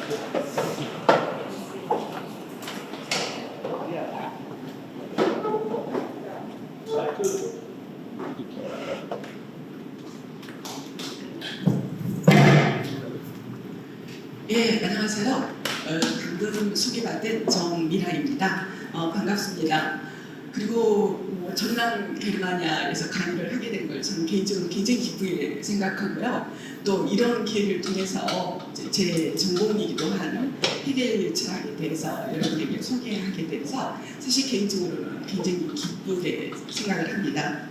예, 안녕하세요. 방금 소개받은 정미라입니다. 반갑습니다. 그리고 전남 게르마니아에서 강의를 하게 된 걸 저는 개인적으로 굉장히 기쁘게 생각하고요. 또 이런 기회를 통해서 제 전공이기도 한 헤겔 철학에 대해서 여러분에게 소개하게 돼서 사실 개인적으로는 굉장히 기쁘게 생각을 합니다.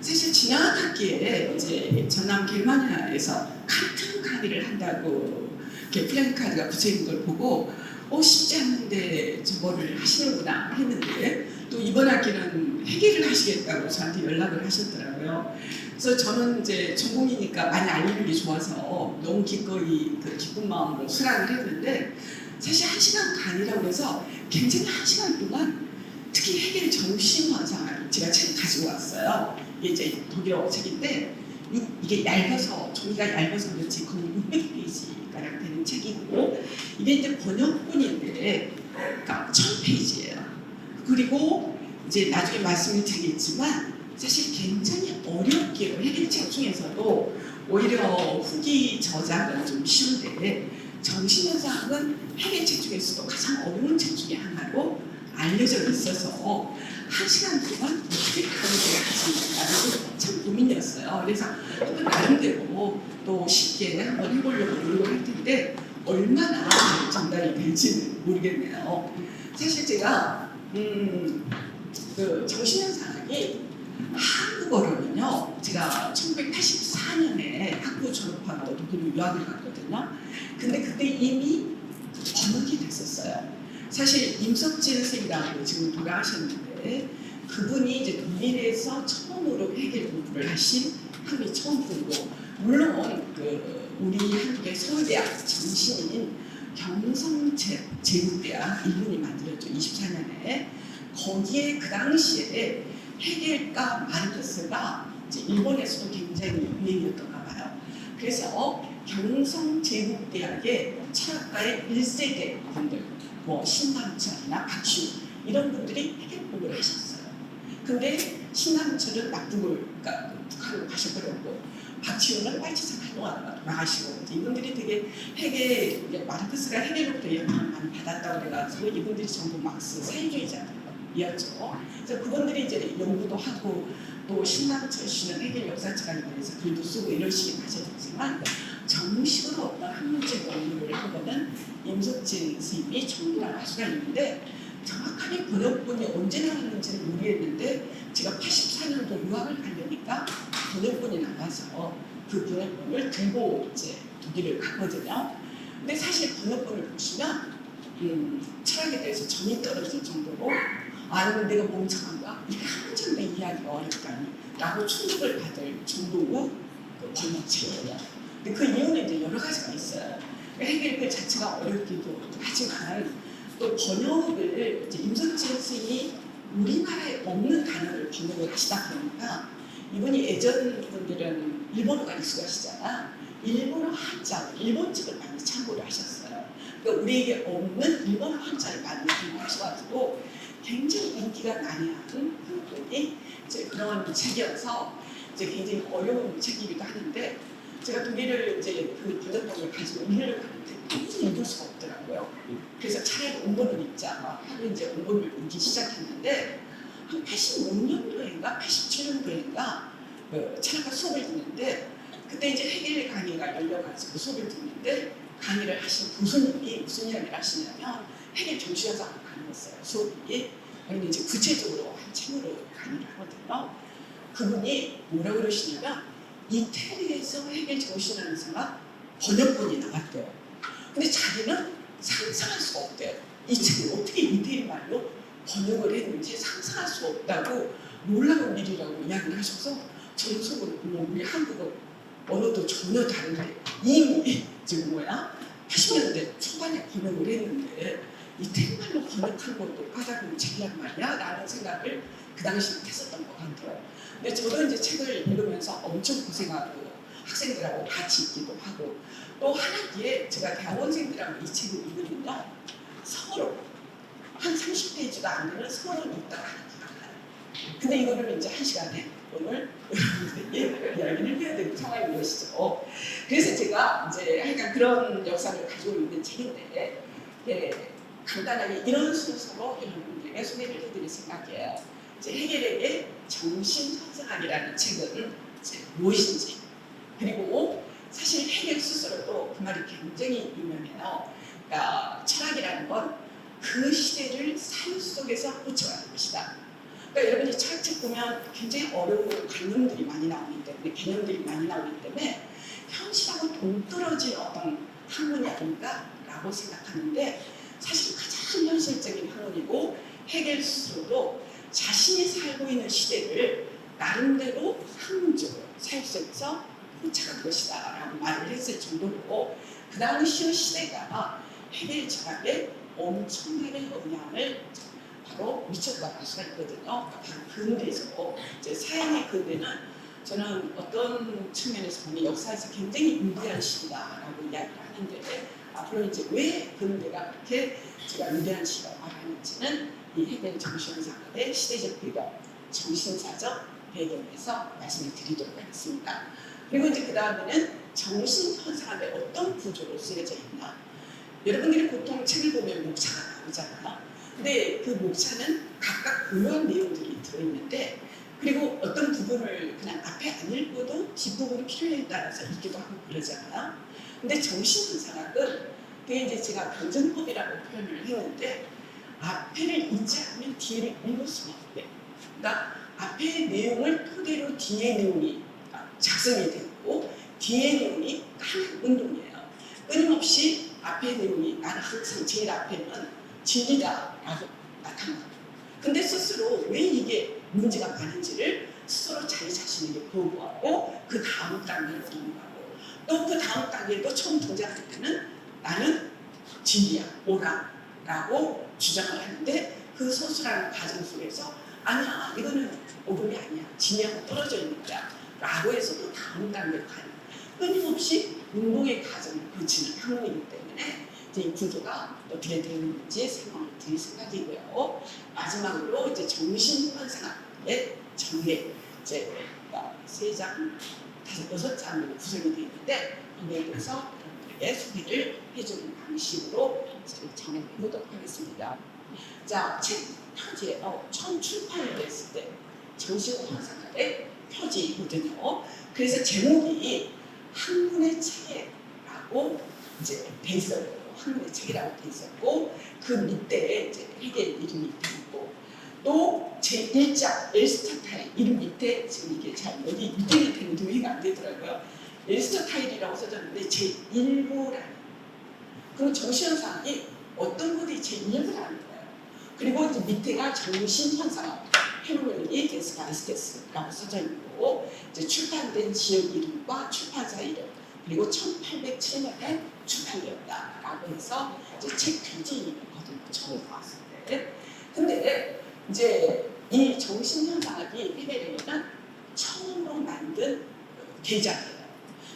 사실 지난 학기에 이제 전남 게르마니아에서 칸트 강의를 한다고 이렇게 플래카드가 붙여 있는 걸 보고 쉽지 않은데 저거를 하시는구나 했는데 또 이번 학기는 회계를 하시겠다고 저한테 연락을 하셨더라고요. 그래서 저는 이제 전공이니까 많이 알리는 게 좋아서 너무 기꺼이 기쁜 마음으로 수락을 했는데 사실 1시간 강의라고 해서 굉장히 1시간 동안 특히 해겔 정신환상을 제가 책 가지고 왔어요. 이게 이제 독일어 책인데 이게 얇아서 종이가 얇아서 그렇지 거의 600페이지가량 되는 책이고 이게 이제 번역본인데 그러니까 1000페이지예요. 그리고 이제 나중에 말씀을 드리겠지만 사실 굉장히 어렵게 해겔 책 중에서도 오히려 후기 저작은 좀 쉬운데 정신현상은 해겔 책 중에서도 가장 어려운 책 중에 하나로 알려져 있어서 1시간 동안 어떻게 강의를 하시는가는 참 고민이었어요. 그래서 한번 나름대로 또 쉽게 한번 해보려고 노력할 텐데 얼마나 전달이 될지는 모르겠네요. 사실 제가 그 정신현상학이 한국어로는요, 제가 1984년에 학부 졸업하고 독일로 유학을 갔거든요. 근데 그때 이미 번역이 됐었어요. 사실 임석진 선생님이라고 지금 돌아가셨는데 그분이 이제 독일에서 처음으로 해겔 공부를 하신 한국의 처음 분이고 물론 우리 한국의 서울대학 정신인 경성제국대학 이분이 만들었죠. 24년에 거기에 그 당시에 해겔과 마르크스가 이제 일본에서도 굉장히 유행이었던가 봐요. 그래서 경성제국대학의 철학가의 1세대 분들 신남철이나 박시우 이런 분들이 해겔 공부를 하셨어요. 근데 신남철은 그러니까 북한으로 가셔버렸고 박시우는 빨치산 활동하다가 돌아가시고 이분들이 되게 해겔 마르크스가 해겔로부터 영향을 많이 받았다고 그래가지고 이분들이 전부 막스 사회주의자들이었죠. 그래서 그분들이 이제 연구도 하고 또 신남철 씨는 해겔 역사책에 대해서 글도 쓰고 이런 식의 하셨지만 정식으로 어떤 학문적 연구를 하고는 임석진 선생님이 처음이라고 할 수가 있는데 정확하게 번역본이 언제 나왔는지는 모르겠는데 제가 84년도 유학을 가려니까 번역본이 나와서 그 번역본을 들고 이제 독일을 갔거든요. 근데 사실 번역본을 보시면 철학에 대해서 정이 떨어질 정도로 아니면 내가 멍청한가? 이게 한 문장도 이해하기가 어렵다니 라고 충격을 받을 정도로 그 번역책이에요. 근데 그 이유는 이제 여러 가지가 있어요. 해겔 그 자체가 어렵기도 하지만 또 번역을 이제 임석진 선생님이 우리나라에 없는 단어를 번역을 하시다 보니까 이분이 예전 분들은 일본어가 익숙하시잖아. 일본어 한자, 일본책을 많이 참고를 하셨어요. 그러니까 우리에게 없는 일본어 한자를 많이 공부하셔가지고 굉장히 인기가 많이 하는 분이 이제 그런 책이어서 이제 굉장히 어려운 책이기도 하는데 제가 독일을 이제 그 번역본을 가지고 일을 하는데 도무지 읽을 수가 없더라고요. 그래서 차라리 원본을 읽자 하고 이제 원본을 읽기 시작했는데 한 86년도인가 87년도인가 철학과 수업을 듣는데 그때 이제 해겔 강의가 열려가지고 수업을 듣는데 강의를 하신 교수님이 무슨 이야기를 하시냐면 해겔 정신현상을 강의했어요. 수업이. 근데 이제 구체적으로 한 책으로 강의를 하거든요. 그분이 뭐라고 그러시냐면 이태리에서 해겔 정신현상학 번역본이 나왔대요. 근데 자기는 상상할 수가 없대요. 이 책을 어떻게 이태리 말로 번역을 했는지 상상할 수 없다고 놀라운 일이라고 이야기를 하셔서 저는 속으로 우리 한국어 언어도 전혀 다른데 이미 지금 80년대 초반에 번역을 했는데 이태리 말로 번역한 것도 까다로운 책이란 말이야 라는 생각을 그 당시에 했었던 것 같아요. 근데 저도 이제 책을 읽으면서 엄청 고생하고 학생들하고 같이 읽기도 하고 또 한 학기에 제가 대학원생들하고 이 책을 읽으면요 서로 한 30페이지도 안 되는 서로 읽다가 근데 이거를 이제 한 시간에 오늘 여러분들에게 이야기를 해야 되는 상황인 것이죠. 그래서 제가 이제 하여간 그런 역사를 가지고 있는 책인데 간단하게 이런 순서로 여러분들에게 소개를 해드릴 생각이에요. 이제 헤겔에게 정신현상학이라는 책은 이제 무엇인지 그리고 사실 헤겔 스스로도 그 말이 굉장히 유명해요. 그러니까 철학이라는 건 그 시대를 삶 속에서 훔쳐가는 것이다. 그러니까 여러분이 철책 보면 굉장히 어려운 관념들이 많이 나오기 때문에 개념들이 많이 나오기 때문에 현실하고 동떨어진 어떤 학문이 아닌가라고 생각하는데 사실 가장 현실적인 학문이고 헤겔 스스로도 자신이 살고 있는 시대를 나름대로 학문적으로 삶 속에서 훔쳐간 것이다 라고 말을 했을 정도로 그 당시 시대가 헤겔 철학에 엄청나게 영향을 바로 미쳤다고 할 수가 있거든요. 바로 근대에서 이제 서양의 근대는 저는 어떤 측면에서 보면 역사에서 굉장히 위대한 시기다라고 이야기를 하는데 앞으로 이제 왜 근대가 그렇게 제가 위대한 시기라고 말하는지는 이 헤겔 정신현상학의 시대적 배경, 정신사적 배경에서 말씀을 드리도록 하겠습니다. 그리고 이제 그 다음에는 정신현상학의 어떤 구조로 쓰여져 있나? 여러분들이 보통 책을 보면 목차가 나오잖아요. 근데 그 목차는 각각 고유한 내용들이 들어있는데 그리고 어떤 부분을 그냥 앞에 안 읽고도 뒷부분이 필요에 따라서 읽기도 하고 그러잖아요. 근데 정신분석학은 그게 이제 제가 변증법이라고 표현을 했는데 앞에를 읽지 않으면 뒤를 읽을 수가 없대. 그러니까 앞의 내용을 토대로 뒤의 내용이 작성이 되고 뒤의 내용이 하는 운동이에요. 끊임없이 앞의 내용이 나는 항상 제일 앞에는 진리다라고 나타납니다. 근데 스스로 왜 이게 문제가 많은지를 스스로 자기 자신에게 보고하고 그 다음 단계로 넘어가고 또 그 다음 단계도 처음 등장할 때는 나는 진리야, 옳아라고 주장을 하는데 그 소수라는 과정 속에서 아니야 이거는 오금이 아니야 진리하고 떨어져 있는 거야 라고 해서 또 다음 단계로 가는 끊임없이 운동의 과정을 거치는 학문이기 때문에 이제 이 구조가 어떻게 되는지 설명을 드릴 생각이고요. 마지막으로 이제 정신현상학의 정례 이제 3장, 6장으로 구성이 되어 있는데 거기에 대해서 여러분들에게 소개를 해주는 방식으로 정해보도록 하겠습니다. 자, 책 표지에요. 처음 출판이 됐을 때 정신현상학의 표지거든요. 그래서 제목이 학문의 책이라고 이제 돼 있어요. 학문의 책이라고 돼 있었고 그 밑에 이제 헤겔 이름이 있고 또 제1장 엘스터타일 이름 밑에 지금 이게 잘 여기 밑에 밑에는 동의가 안 되더라고요. 엘스터타일이라고 써졌는데 제1부라는 그럼 정신현상이 어떤 분이 제1부라는 거예요. 그리고 이제 밑에가 정신현상학 헤르멜리 데스가이스테스라고 써져 있고 이제 출판된 지역 이름과 출판사 이름 그리고 1807년에 출판되었다라고 해서 이제 책 표지거든요. 처음 나왔을 때. 근데 이제 이 정신현상학이 헤겔에게는 처음으로 만든 대작이에요.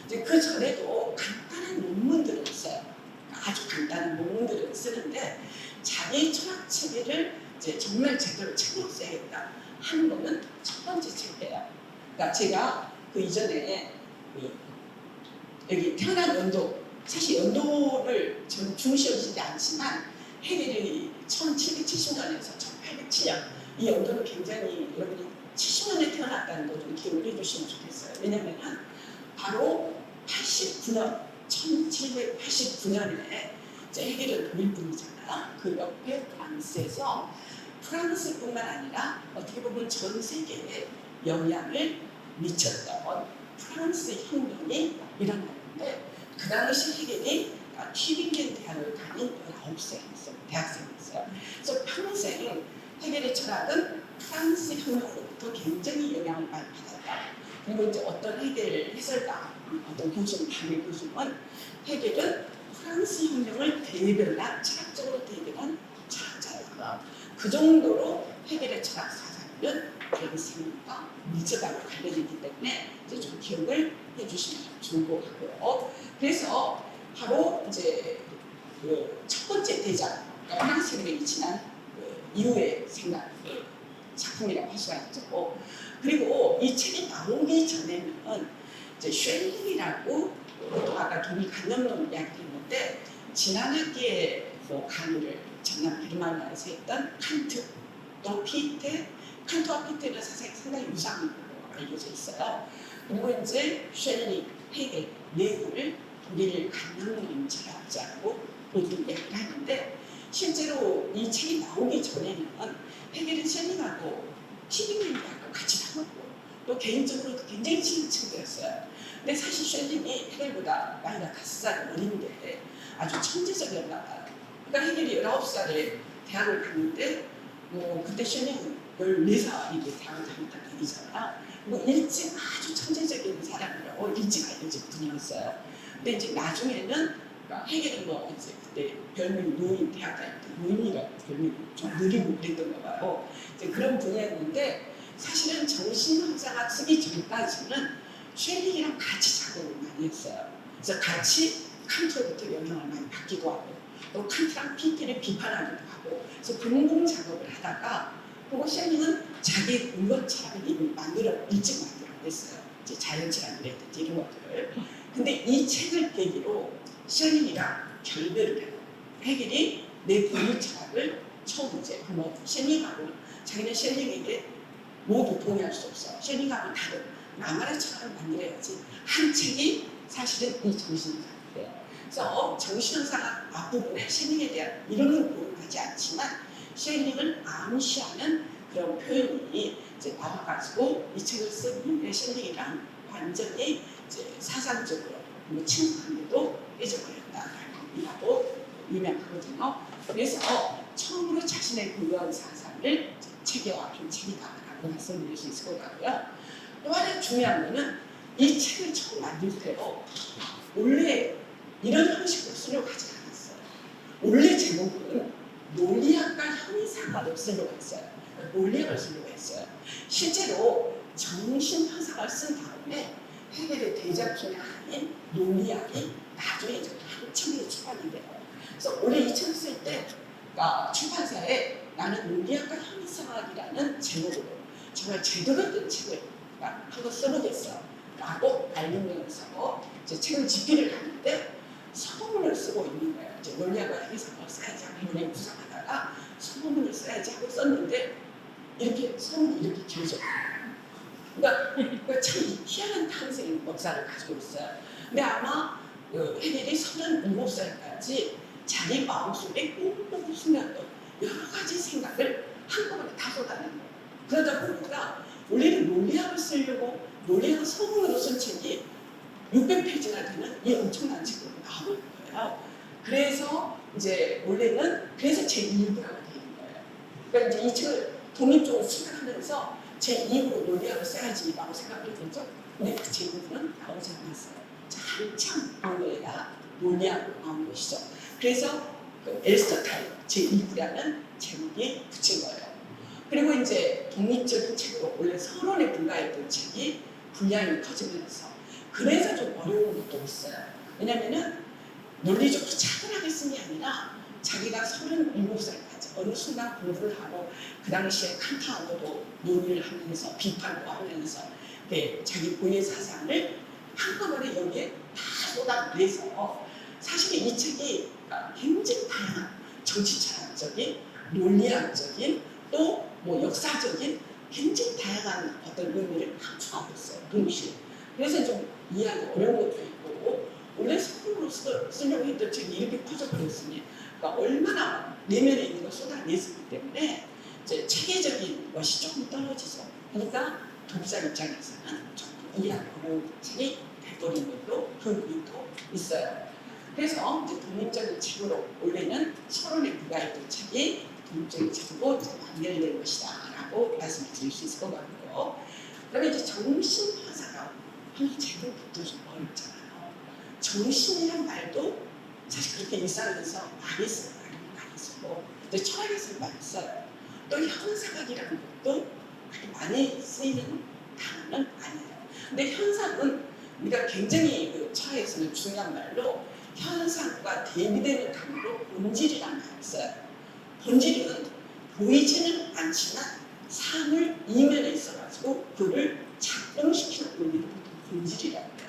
이제 그 전에도 간단한 논문들을 써요. 아주 간단한 논문들을 쓰는데 자기 철학 체계를 이제 정말 제대로 책으로 써야겠다 하는 거는 첫 번째 책이에요. 그러니까 제가 그 이전에 여기 태어난 연도 사실 연도를 저는 중시하지 않지만 헤겔이 1770년에서 1807년 이 연도는 굉장히 여러분이 70년에 태어났다는 거 좀 기억을 해주시면 좋겠어요. 왜냐하면 바로 89년 1789년에 헤겔은 독일분이잖아요. 그 옆에 프랑스에서 프랑스뿐만 아니라 어떻게 보면 전 세계에 영향을 미쳤던 프랑스 혁명이 일어났는데 그 당시 헤겔이 튜빙겐 대학을 다닌 19세였어요. 대학생이었어요. 그래서 평생 헤겔의 철학은 프랑스 혁명으로부터 굉장히 영향을 많이 받았다. 그리고 이제 어떤 헤겔 해설가, 어떤 교수님, 당일 교수님은 헤겔은 프랑스 혁명을 대변한 철학적으로 대변한 철학자였다. 그 정도로 헤겔의 철학 사상이 하면 그런 생각과 밀접하게 관련이기 때문에 이제 좀 기억을 해주시면 좋을 것 같고요. 그래서 바로 이제 그 첫 번째 대작, 프랑스인들이 지난 그 이후의 생각 작품이라고 할 수가 있죠. 그리고 이 책이 나오기 전에는 이제 쉘링이라고 또 아까 독일 간념론 이야기했는데 지난 학기에 뭐 강의를 전남 게르마니아에서 했던 칸트 또 피테, 칸트와 피테는 사실 상당히 유사한 걸로 알려져 있어요. 그리고 이제 쉘링, 헤겔, 네후를 독일 간념론 철학자라고 모두 얘기를 하는데 실제로 이 책이 나오기 전에는 헤겔은 쉘링하고 티빙맨하고 같이 다녔고 또 개인적으로 굉장히 친한 친구였어요. 근데 사실 쉘링이 헤겔보다 나이가 5살 어린데 아주 천재적이었나 봐요. 그러니까 헤겔이 19살에 대학을 갔는데 뭐 그때 쉘링은 14살이 대학을 다녔다는 얘기잖아요. 뭐 일찍 아주 천재적인 사람이라고 일찍 알려진 분이었어요. 근데 이제 나중에는 헤겔은 뭐 이제 그때 별명이 노인, 대학 다닐 때 노인이라고 별명이 좀 느리고 그랬던가 봐요. 이제 그런 분야였는데 사실은 정신환자가 쓰기 전까지는 쉘링이랑 같이 작업을 많이 했어요. 그래서 같이 칸트로부터 영향을 많이 받기도 하고 또 칸트랑 피테를 비판하기도 하고 그래서 공동 작업을 하다가 그리고 쉘링은 자기 물건 철학을 이미 일찍 만들어냈어요. 이제 자연철학이라든지 이런 것들을. 근데 이 책을 계기로 쉘링이랑 결별을 해요. 헤겔이 내 본인 철학을 처음 이제 한번 쉘링하고 자기는 쉘링에게 모두 동의할 수 없어. 쉘링하고 다른 나만의 철학을 만들어야지. 한 책이 사실은 이 정신의학이에요. 그래서 정신의학 앞부분에 쉘링에 대한 이론은 고려하지 않지만 쉘링을 암시하는 그런 표현이 이제 나와가지고 이 책을 쓴 후에 쉘링이랑 완전히 이제 사상적으로 친구한데도 잊어버렸다라고 유명하거든요. 그래서 처음으로 자신의 고유한 사상을 체계화한 책이다라고 말씀드릴 수 있을 것 같고요. 또 하나 중요한 거는 이 책을 처음 만들 때도 원래 이런 형식으로 쓰려고 하지 않았어요. 원래 제목은 논리학과 형이상학을 쓰려고 했어요. 논리학을 쓰려고 했어요. 실제로 정신현상을 쓴 다음에 헤겔의 대작 중에 하나인 논리학이 나중에 이제 한참 후에 출판이 돼요. 그래서 원래 이 책을 쓸 때 출판사에 나는 논리학과 형이상학이라는 제목으로 정말 제대로 된 책을 한번 써보겠어 라고 알리면서 이제 책을 집필을 하는데 서문을 쓰고 있는 거예요. 이제 논리학과 형이상학을 써야지 하고 논리를 구상하다가 서문을 써야지 하고 썼는데 이렇게 서문이 이렇게 길어져요. 그러니까 참 희한한 탄생 역사를 가지고 있어요. 근데 아마 헤겔이 37살까지 자기 마음속에 꽁꽁 숨겼던 여러 가지 생각을 한꺼번에 다 쏟아내는 거예요. 그러다 보니까 원래는 논리학을 쓰려고 논리학 서문으로 쓴 책이 600페이지나 되는 이 엄청난 책으로 나온 거예요. 그래서 이제 원래는 그래서 제2부라고 되어 있는 거예요. 그러니까 이제 이 책을 독립적으로 출간하면서 제2부로 논리학을 써야지라고 생각을 했죠. 근데 그 제2부는 나오지 않았어요. 한참 후에야 논리학으로 나온 것이죠. 그래서 그 에리스토텔 제2부라는 제목이 붙인 거예요. 그리고 이제 독립적인 책으로 원래 서론에 불과했던 책이 분량이 커지면서 그래서 좀 어려운 것도 있어요. 왜냐면은 논리적으로 차분하게 쓴 게 아니라 자기가 37살까지 어느 순간 공부를 하고 그 당시에 칸트하고도 논의를 하면서 비판도 하면서 자기 본인 사상을 한꺼번에 여기에 다 쏟아내서 사실 이 책이 굉장히 다양한 정치철학적인 논리학적인 또 뭐 역사적인 굉장히 다양한 어떤 의미를 합쳐하고 있어요. 동시에. 그래서 좀 이해하기 어려운 것도 있고 원래 서론으로 쓰려고 했던 책이 이렇게 커져버렸으니 그러니까 얼마나 내면에 있는 걸 쏟아냈기 때문에 이제 체계적인 것이 조금 떨어지죠. 그러니까 독자 입장에서는 조금 이해하기 어려운 책이 돼버린 것도 그 이유도 있어요. 그래서 이제 독립적인 책으로 원래는 서론에 불과했던 책이 독립적인 책으로 완결된 것이다 라고 말씀을 드릴 수 있을 것 같고요. 그다음에 이제 정신화사가 한 제목부터 좀 어렵잖아요. 정신이란 말도 사실 그렇게 일상에서 많이 쓰고 많이 쓰고 또 철학에서 많이 써요. 또 현상학이라는 것도 그렇게 많이 쓰이는 단어는 아니에요. 근데 현상은 우리가 굉장히 그 차에서는 중요한 말로 현상과 대비되는 단어로 본질이라는 말을 써요. 본질은 보이지는 않지만 사물 이면에 있어가지고 그를 작동시키는 원리를 보통 본질이라고 해요.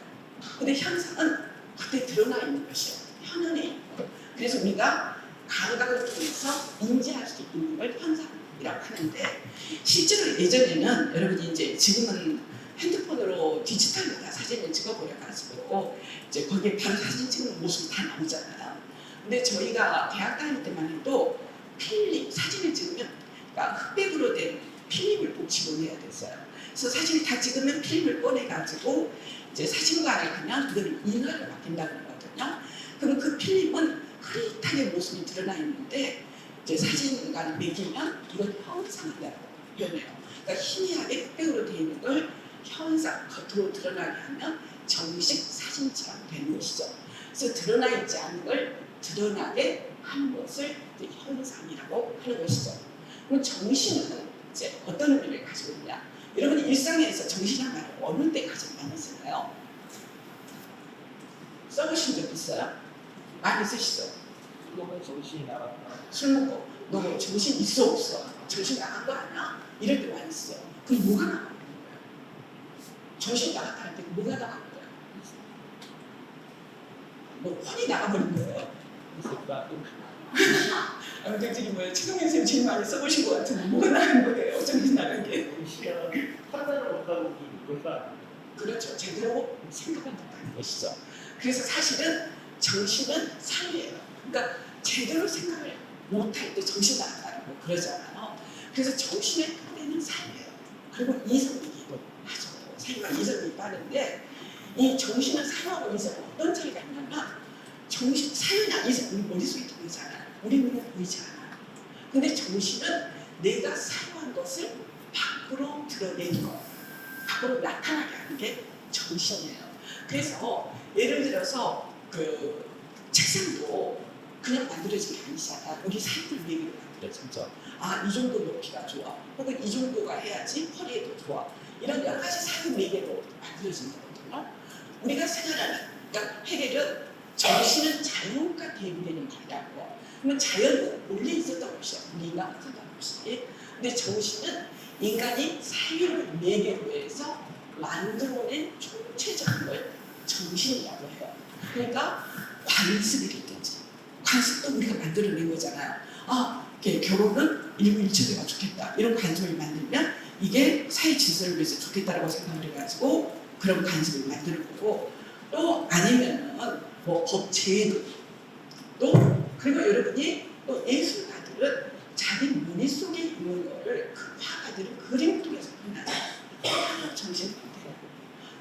근데 현상은 겉에 드러나 있는 것이에요. 현현에 있고. 그래서 우리가 감각을 통해서 인지할 수 있는 걸 현상이라고 하는데, 실제로 예전에는 여러분이 이제 지금은 핸드폰으로 디지털로 다 사진을 찍어버려가지고 이제 거기에 바로 사진 찍는 모습이 다 나오잖아요. 근데 저희가 대학 다닐 때만 해도 필름 사진을 찍으면, 그러니까 흑백으로 된 필름을 꼭 집어내야 됐어요. 그래서 사진을 다 찍으면 필름을 꺼내가지고 이제 사진관에 가면 그거를 인화를 맡긴다 그러거든요. 그럼 그 필름은 흐릿하게 모습이 드러나 있는데 이제 사진관에 매기면 이걸 현상이라고 표현해요. 그러니까 희미하게 흑백으로 되어 있는 걸 현상, 겉으로 드러나게 하면 정식 사진처럼 되는 것이죠. 그래서 드러나 있지 않은 걸 드러나게 하는 것을 이제 현상이라고 하는 것이죠. 그럼 정신은 이제 어떤 의미를 가지고 있냐? 여러분이 일상에서 정신이라는 말을 어느 때 가장 많이 쓰나요? 써보신 적 있어요? 많이 쓰시죠? 그거는 정신이 나갔다. 술 먹고 너 정신 있어 없어? 정신 나간 거 아니야? 이럴 때 많이 쓰죠. 그럼 뭐가 나간 거예요? 정신 나갔다 할 때 뭐가 나간 거예요? 뭐 혼이 나가버린 거예요? 있을까? 굉장히 뭐예요? 최동현 선생님 제일 많이 써보신 것 같은데 뭐가 나간 거예요? 정신 나간 게? 정신은 판단을 못하고 그럴까? 그렇죠. 제대로 생각을 못하는 것이죠. 그래서 사실은 정신은 삶이에요. 그러니까 제대로 생각을 못할 때 정신 나간다고 그러잖아요. 그래서 정신의 토대는 삶이에요. 그리고 이성이기도 하죠. 삶과 이성이 빠른데 이 정신은 삶하고 이성은 어떤 차이가 있냐면, 정신, 삶이나 이성, 우리 머릿속에 들리잖아요. 우리 눈에 보이지 않아요. 근데 정신은 내가 사용한 것을 밖으로 드러내는 것, 밖으로 나타나게 하는 게 정신이에요. 그래서 예를 들어서 그 책상도 그냥 만들어진 게 아니잖아요. 우리 사람들 얘기로 만들어졌죠. 아, 이 정도 높이가 좋아. 혹은 이 정도가 해야지 허리에도 좋아. 이런 여러 가지 사용 매개로 만들어진 거거든요. 우리가 생활하는, 그러니까 해결은 정신은 자연과 대비되는 거라고. 그러면 자연은 원래 있었던 것이야. 우리 인간은 생각한 것이. 근데 정신은 인간이 사유를 매개로 해서 만들어낸 총체적인 걸 정신이라고 해요. 그러니까 관습이라든지, 관습도 우리가 만들어낸 거잖아요. 아, 결혼은 일부일체제가 좋겠다. 이런 관습을 만들면 이게 사회 질서를 위해서 좋겠다라고 생각을 해가지고 그런 관습을 만드는 거고, 또 아니면은 뭐 법제도, 또 그리고 여러분이 또 예술가들은 자기 머릿속에 있는 거를 그 화가들은 그림 통해서 표현하잖아요. 정신 상태고,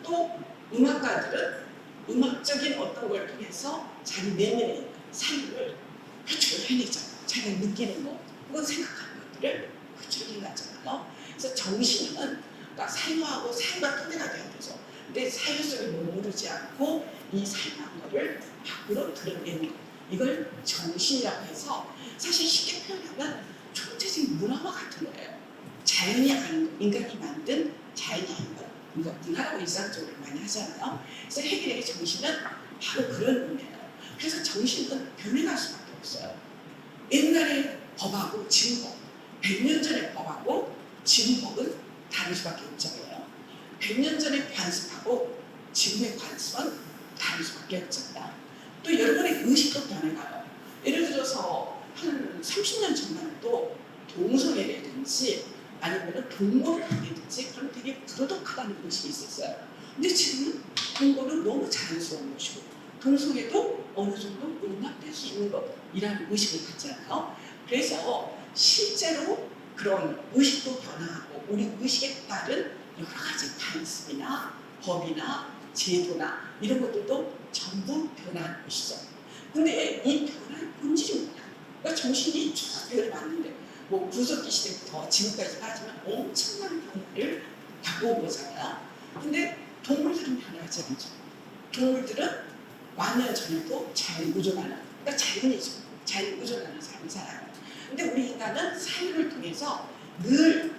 또 음악가들은 음악적인 어떤 걸 통해서 자기 내면의 삶을 표출해내잖아요. 자기가 느끼는 거, 혹은 생각하는 것들을 표출해내잖아요. 그래서 정신은 그러니까 사유하고 사유가 토대가 되어야 되죠. 근데 사유 속에 머무르지 않고 이 사유한 거를 밖으로 드러내는 것, 이걸 정신이라고 해서 사실 쉽게 표현하면 총체적인 문화와 같은 거예요. 자연이 아닌 것, 인간이 만든 자연이 아닌 것, 이거 문화라고 일상적으로 많이 하잖아요. 그래서 해결의 정신은 바로 그런 의미예요. 그래서 정신은 변해갈 수밖에 없어요. 옛날의 법하고 지금 법, 100년 전의 법하고 지금 법은 다를 수밖에 없잖아요. 100년 전의 관습하고 지금의 관습은 다를 수밖에 없잖아요. 또 여러분의 의식도 변해가요. 예를 들어서 한 30년 전만 해도 동성애라든지 아니면 동거라든지 그런 되게 부도덕하다는 의식이 있었어요. 근데 지금은 동거는 너무 자연스러운 것이고 동성애도 어느 정도 용납될 수 있는 것이라는 의식을 갖잖아요. 그래서 실제로 그런 의식도 변화하고 우리 의식에 따른 여러 가지 관습이나 법이나 제도나 이런 것들도 전부 변화하는 것이죠. 근데 이 변화의 본질이 뭐냐? 그러니까 정신이 쭉 변을 봤는데 뭐 구석기 시대부터 지금까지 따지면 엄청난 변화를 겪어온 거잖아요. 근데 동물들은 변하지 않죠. 동물들은 만년 전에도 자연에 의존하는, 그러니까 자연이죠. 자연에 의존하는 삶을 살아요. 근데 우리 인간은 사유를 통해서 늘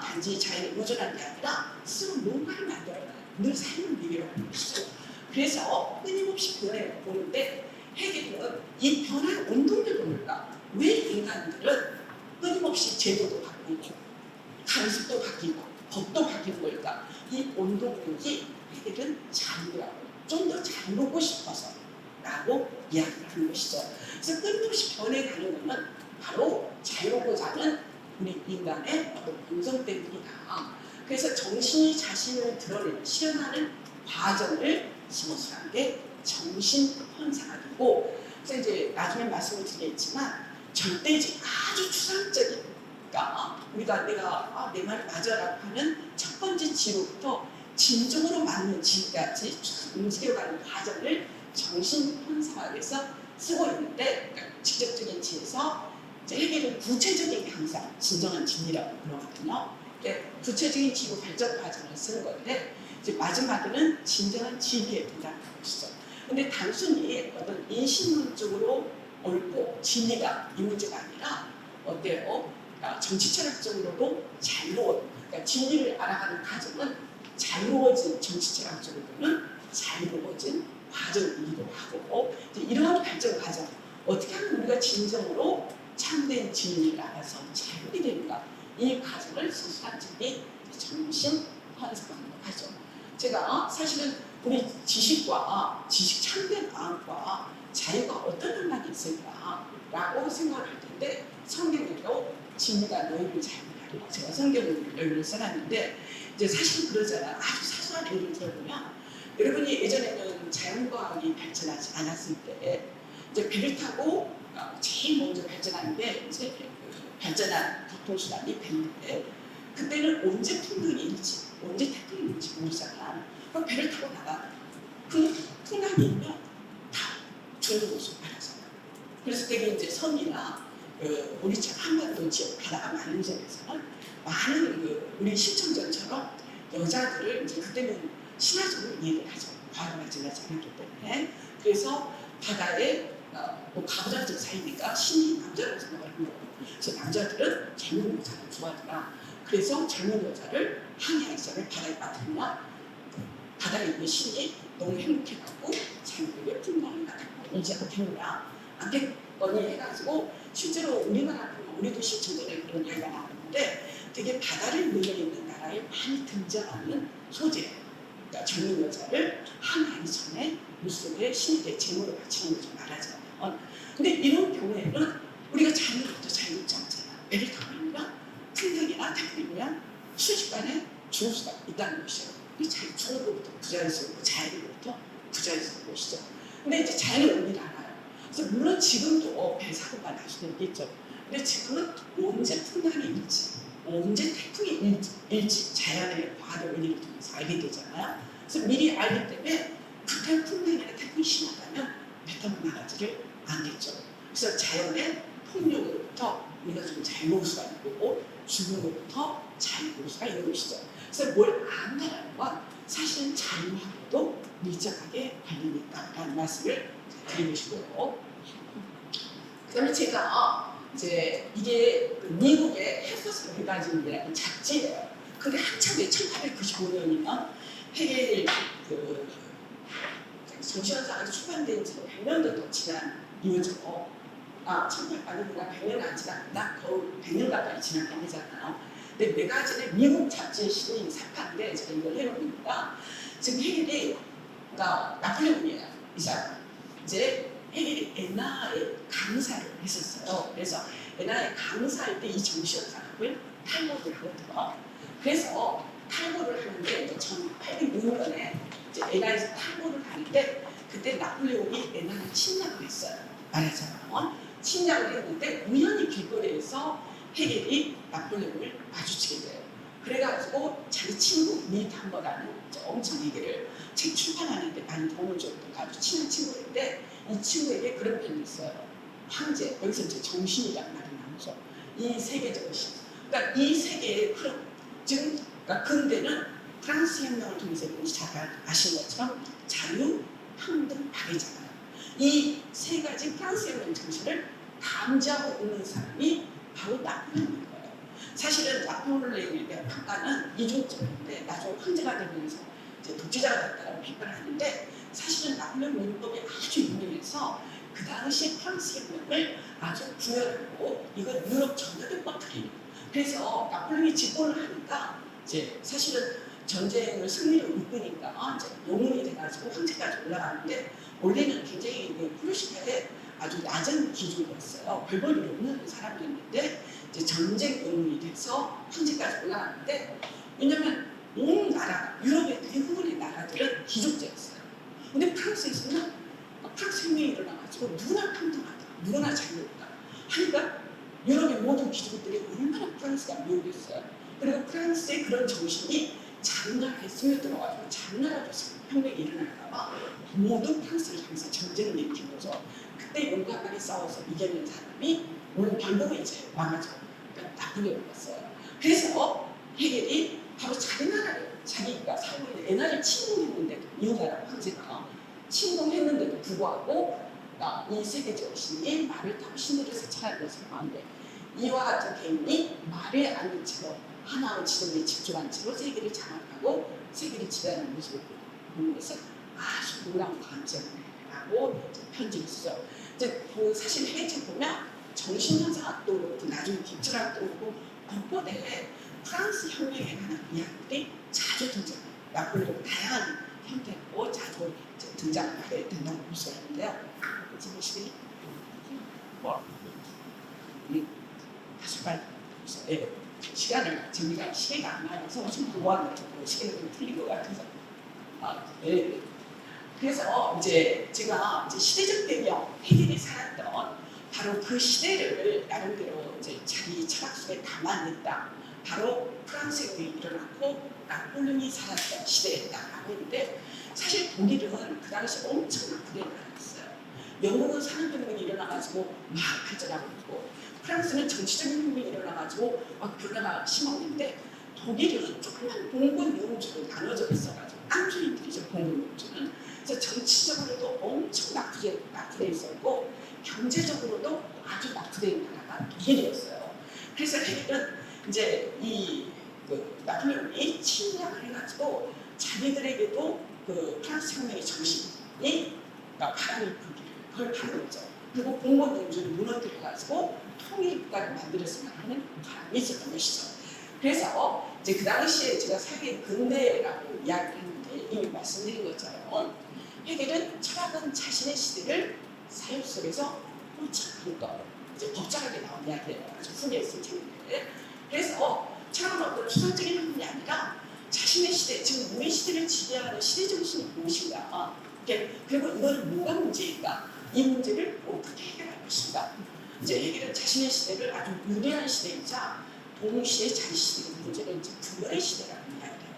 단지 자연에 의존하는 게 아니라 스스로 뭔가를 만들어가요. 늘 삶을 누리라는 것이죠. 그래서 끊임없이 변해오는데 해결은 이 변화의 원동력을 뭘까? 왜 인간들은 끊임없이 제도도 바뀌고 관습도 바뀌고 법도 바뀌는 걸까? 이 원동력이 해결은 자유라고 좀 더 잘 보고 싶어서 라고 이야기를 하는 것이죠. 그래서 끊임없이 변해가는 것은 바로 자유로고자 하는 우리 인간의 어떤 본성 때문이다. 그래서 정신이 자신을 드러내는 실현하는 과정을 스무스한 게 정신현상학이고, 그래서 이제 나중에 말씀을 드리겠지만 절대적 아주 추상적인, 그러니까 우리가 내가 내 말이 맞아라고 하는 첫 번째 지로부터 진정으로 맞는 지까지 움직여가는 과정을 정신현상학에서 쓰고 있는데, 그러니까 직접적인 지에서 해결은 구체적인 향상, 진정한 진리라고 부르거든요. 구체적인 지구 발전 과정을 쓰는 건데 이제 마지막에는 진정한 진리에 도달하는 것이죠. 근데 단순히 어떤 인신론적으로 옳고 진리가 이 문제가 아니라 어때요? 정치 철학적으로도 자유로운, 그러니까 진리를 알아가는 과정은 자유로워진 정치 철학적으로는 자유로워진 과정이기도 하고, 이제 이러한 발전 과정 어떻게 하면 우리가 진정으로 참된 진리를 알아서 자유롭게 되는가, 이 과정을 서술한책이 정신현상학이라고 하죠. 제가 사실은 우리 지식과 지식 참된 과학과 자유가 어떤 연관이 있을까라고 생각을 할 텐데, 성경에도 진리가 너희를 자유하리라, 제가 성경을 써놨는데 이제 사실 그러잖아. 아주 사소한 예를 들어보면 여러분이 예전에는 자연과학이 발전하지 않았을 때 이제 배를 타고 제일 먼저 발전한 게 이제 발전한 교통수단이 배인데, 그때는 언제 풍랑이 일지 언제 태풍이 일지 모르잖아. 그럼 배를 타고 나가. 그 풍랑이 있면 다 죽는 곳으로 가잖아. 그래서 되게 이제 섬이나 우리처럼 한반도 지역 바다가 많은 지역에서는 많은 우리 신청전처럼 여자들을 이제 그때는 신화적으로 이해를 하죠. 과거가 지나지 않았기 때문에. 그래서 바다에 뭐 가부장적 사이니까 신이 남자라고 생각을 하는 거고, 그래서 남자들은 젊은 여자를 좋아하더라. 그래서 젊은 여자를 항해하기전에 바다에 빠뜨리면 바다에 있는 신이 너무 행복해갖고 자기에게 풍랑을 나타나고 이제 않겠느냐, 안겠거니 해가지고 실제로 우리나라 우리도 신청전에 그런 이야기가 나오는데 되게 바다를 늘려있는 나라에 많이 등장하는 소재, 그러니까 젊은 여자를 항해하기 전에 물속에 신에게 제물을 바치는 걸 좀 말하잖아요. 근데 이런 경우에는 우리가 자유로부터 자유롭지 않잖아. 배를 타고 있으면 풍랑이나 태풍이면 순식간에 죽을 수가 있다는 것이에요. 이 자유로부터 부자유스럽고 자유로부터 부자유스러운 것이죠. 근데 이제 자연은 우리는 알아요. 그래서 물론 지금도 배 사고가 날 수도 있겠죠. 근데 지금은 언제 풍랑이 일지, 언제 태풍이 일지 자연의 과학의 원리를 통해서 알게 되잖아요. 그래서 미리 알기 때문에 그때 풍랑이나 태풍이 심하다면 배 타고 나가지를 않겠죠. 그래서 자연의 폭력으로부터 우리가 좀 자유로울 수가 있는 거고, 죽음으로부터 자유로울 수가 있는 것이죠. 그래서 뭘 안다라는 건 사실은 자유하고도 밀접하게 관련이 있다라는 말씀을 드리고 싶고요. 그다음에 제가 이제 이게 미국의 해커스 매거진이라는 잡지예요. 근데 한참 1895년이면 해겔 정신현상이 출판된 지 100년도 더 지난 이후죠. 1800년 안 지났구나. 거의 100년 가까이 지난 아니잖아요. 근데 매거진의 미국 잡지의 신인 사파인데 제가 이걸 해놓으니까 지금 해겔이 나폴레옹이에요. 이 사람. 이제 해겔이 엔나에 강사를 했었어요. 그래서 엔나에 강사할 때 이 정신현상을 탈모를 하거든요. 그래서 탈모를 하는데 1806년에 이제 엔나에서 탈모를 할 때 그때 나폴레옹이 엔나를 침략을 했어요. 말하자면 침략을 했는데 우연히 길거리에서 해겔이 나폴레옹을 마주치게 돼요. 그래가지고 자기 친구 미탐버라는 엄청 해겔을 책 출판하는데 많이 도움을 줬던 아주 친한 친구인데, 이 친구에게 그런 표현이 있어요. 황제, 여기서 이제 정신이라는 말이 나오죠. 이 세계적인 신. 그러니까 이 세계의 흐름, 지금 그러니까 근대는 프랑스 혁명을 통해서 잘 아신 것처럼 자유, 평등, 박이잖아요. 이 세 가지 프랑스 혁명 정신을 담지하고 있는 사람이 바로 나폴레옹인 거예요. 사실은 나폴레옹에 대한 평가는 이중적인데 나중에 황제가 되면서 이제 독재자가 됐다고 비판하는데 사실은 나폴레옹 문법이 아주 유명해서 그 당시 프랑스 혁명을 아주 구현하고 이걸 유럽 전역에 퍼뜨리는 그래서 나폴레옹이 집권을 하니까 이제 사실은 전쟁을 승리로 이끄니까 이제 영웅이 돼가지고 황제까지 올라가는데 원래는 굉장히 프루시아의 아주 낮은 기준이었어요. 별 볼 일 없는 사람이었는데 이제 전쟁 영웅이 돼서 황제까지 올라가는데 왜냐면 온 나라, 유럽의 대부분의 나라들은 기족제였어요. 근데 프랑스에서는 프랑스 혁명이 일어나가지고 누구나 평등하다, 누구나 자유롭다 하니까 유럽의 모든 기족들이 얼마나 프랑스가 미워했어요. 그리고 프랑스의 그런 정신이 작은 나라에 스며들어가지고 작은 나라에서 혁명이 일어날까봐 모든 프랑스를 향해서 전쟁을 일으킨 거죠. 그때 용감하게 싸워서 이겨낸 사람이 물론 결국은 이제 왕하죠. 그러니까 나쁘게 먹었어요. 그래서 헤겔이 바로 자기 나라를 자기가 살고 있는 에나를 침공했는데도 이웃나라 황제가 침공했는데도 불구하고 이 세계적 신이 말을 타고 신들에서 찾아내서 나왔는데 이와 같은 개인이 말에 앉은 채로 하나의 지점에 집중한 채로 세계를 장악하고 세계를 지배하는 모습을 보는 것은 아주 놀라운 관점이라고 편지를 쓰죠. 이제 그 사실 해체 보면 정신현상학도 그렇고 나중에 기술학도 그렇고 곳곳에 프랑스 혁명에 관한 이야기들이 자주 등장해요. 나폴레옹 다양한 형태로 자주 등장하게 된다고 볼 수가 있는데요. 지금 보시면 다시 빨리 예, 시간을 저희가 시계가 안 맞아서 지금 보완을 듣고 시계가 좀 틀린 것 같아서 예. 그래서 이제 제가 이제 시대적 배경 헤겔이 살았던 바로 그 시대를 나름대로 이제 자기 철학 속에 담아냈다. 바로 프랑스 혁명이 일어났고 나폴레옹이 살았던 시대였다라고 했는데 사실 독일은 그 당시 엄청 나쁘게 일어났어요. 영국은 산업혁명이 일어나가지고 막 발전하고 있고 프랑스는 정치적인 혁명이 일어나가지고 막 변화가 심었는데 독일은 조금만 봉건 영주로 나눠져 있어가지고 깡주인들이죠. 봉건 영주는. 그래서 정치적으로도 엄청 나쁘게 있었고 경제적으로도 아주 나쁘게 있는 나라가 독일이었어요. 그래서 헤겔은 이제 나폴레옹이 침략을 해가지고 자기들에게도 그 프랑스 혁명의 정신이 바람을 불기를 그걸 받은 거죠. 그리고 봉건 영주를 무너뜨려가지고 통일 국가를 만들었으면 하는 바람이 있었던 것이죠. 그래서 이제 그 당시에 제가 세계 근대라고 이야기를 했는데 이미 말씀드린 것처럼 헤겔은 철학은 자신의 시대를 사회 속에서 훔쳐가니까 이제 복잡하게 나온 이야기예요. 아주 후에 쓸 텐데. 그래서 철학은 어떤 추상적인 학문이 아니라 자신의 시대, 지금 우리 시대를 지배하는 시대 정신이 무엇인가. 그리고 이거는 뭐가 문제인가. 이 문제를 어떻게 해결할 것인가. 이제 헤겔은 자신의 시대를 아주 유리한 시대이자 동시에 자기 시대의 문제는 이제 분열의 시대라고 이야기해요.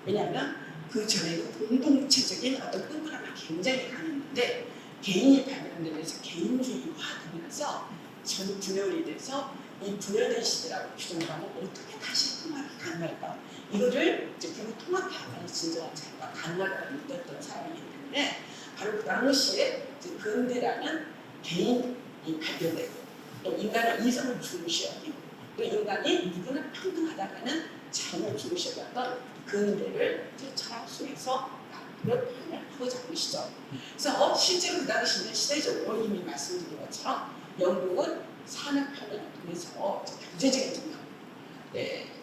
왜냐하면 그 전에는 공동체적인 어떤 끈끈함이 굉장히 강했는데 개인이 발견되면서 개인주의화 되면서 전 분열이 돼서 이 분열된 시대라고 규정을 하면 어떻게 다시 통합이 가능할까? 이거를 이제 결국 통합하는 진정한 자유가 가능하다고 믿었던 사람이기 때문에 바로 그 당시에 근대라는 개인이 발견되고 또 인간의 이성을 중시하고 또 인간이 누구나 평등하다는 자유를 중시하던 근대를 철학 속에서 표현을 하고자 하는 시죠. 그래서 실제로 그 당시는 시대적으로 이미 말씀드린 것처럼 영국은 산업혁명을 통해서 경제적인 증명,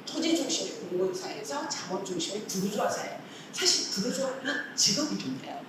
토지 중심의 공공사회에서 자본 중심의 부르주아 사회. 사실 부르주아는 직업이 좋네요.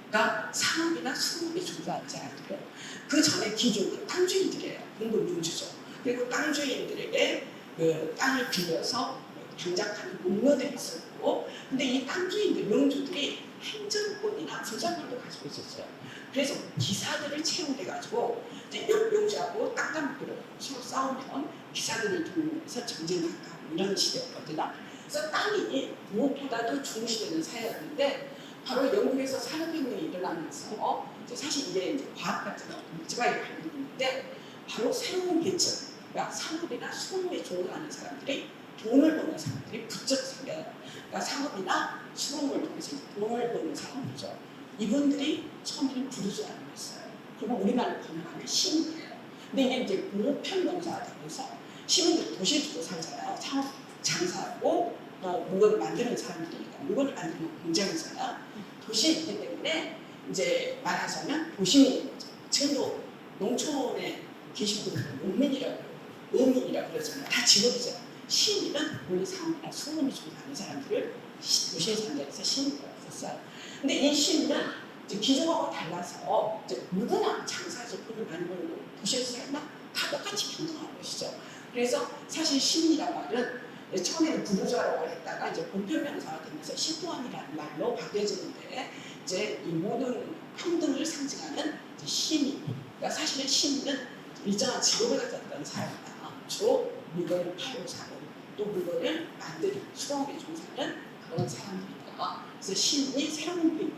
그러니까 상업이나 수급이 존재하지 않고요. 그 전에 기존은 땅주인들이에요. 공동민주죠. 그리고 땅주인들에게 그 땅을 빌려서 경작하는 농노들이 있었고, 근데 이 땅주인들, 영주들이 행정권이나 부자들도 가지고 있었어요. 그래서 기사들을 채용돼가지고 이제 영주하고 땅값으로 서로 싸우면 기사들을 동원해서 전쟁을 하고 이런 시대였거든요. 그래서 땅이 무엇보다도 중시되는 사회였는데 바로 영국에서 산업혁명이 일어나면서 사실 이게 이제 과학 같은 물질과의 관련인데 바로 새로운 계층, 그러니까 산업이나 수공업에 종사하는 사람들이 돈을 버는 사람들이 부쩍 생겨요. 그러니까 산업이나 수공업을 통해서 돈을 버는 사람들이죠. 이분들이 처음에는 부르주아였어요. 그리고 우리나라를 번역하면 시민이에요. 근데 이게 이제 보편농사가 되면서 시민들 도시에 주고 살잖아요. 창업 장사하고 물건을 만드는 사람들이니까 물건을 만드는 공장이잖아요. 도시에 있기 때문에 이제 말하자면 도시 지금도 농촌에 계신 분들은 농민이라고 농민이라고 그러잖아요. 다 직업이잖아요. 시민은 원래 상업이나 수원이 좀 다른 사람들을 도시에 산다고 해서 시민이라고 했었어요. 근데 이 시민은 이제 기존하고 달라서 이제 누구나 장사해서 돈을 많이 벌고 도시에서 살면 다 똑같이 평등한 것이죠. 그래서 사실 시민이란 말은 처음에는 부부자라고 했다가 이제 본표명사가 되면서 신도안이라는 말로 바뀌어지는데 이제 이 모든 평등을 상징하는 이제 시민. 그러니까 사실은 시민은 일정한 직업을 가졌던 사람이다. 주로 물건을 팔고 사고 또 물건을 만들고 수공업에 종사하는 그런 사람들이다. 그래서 시민이 새로운 표현이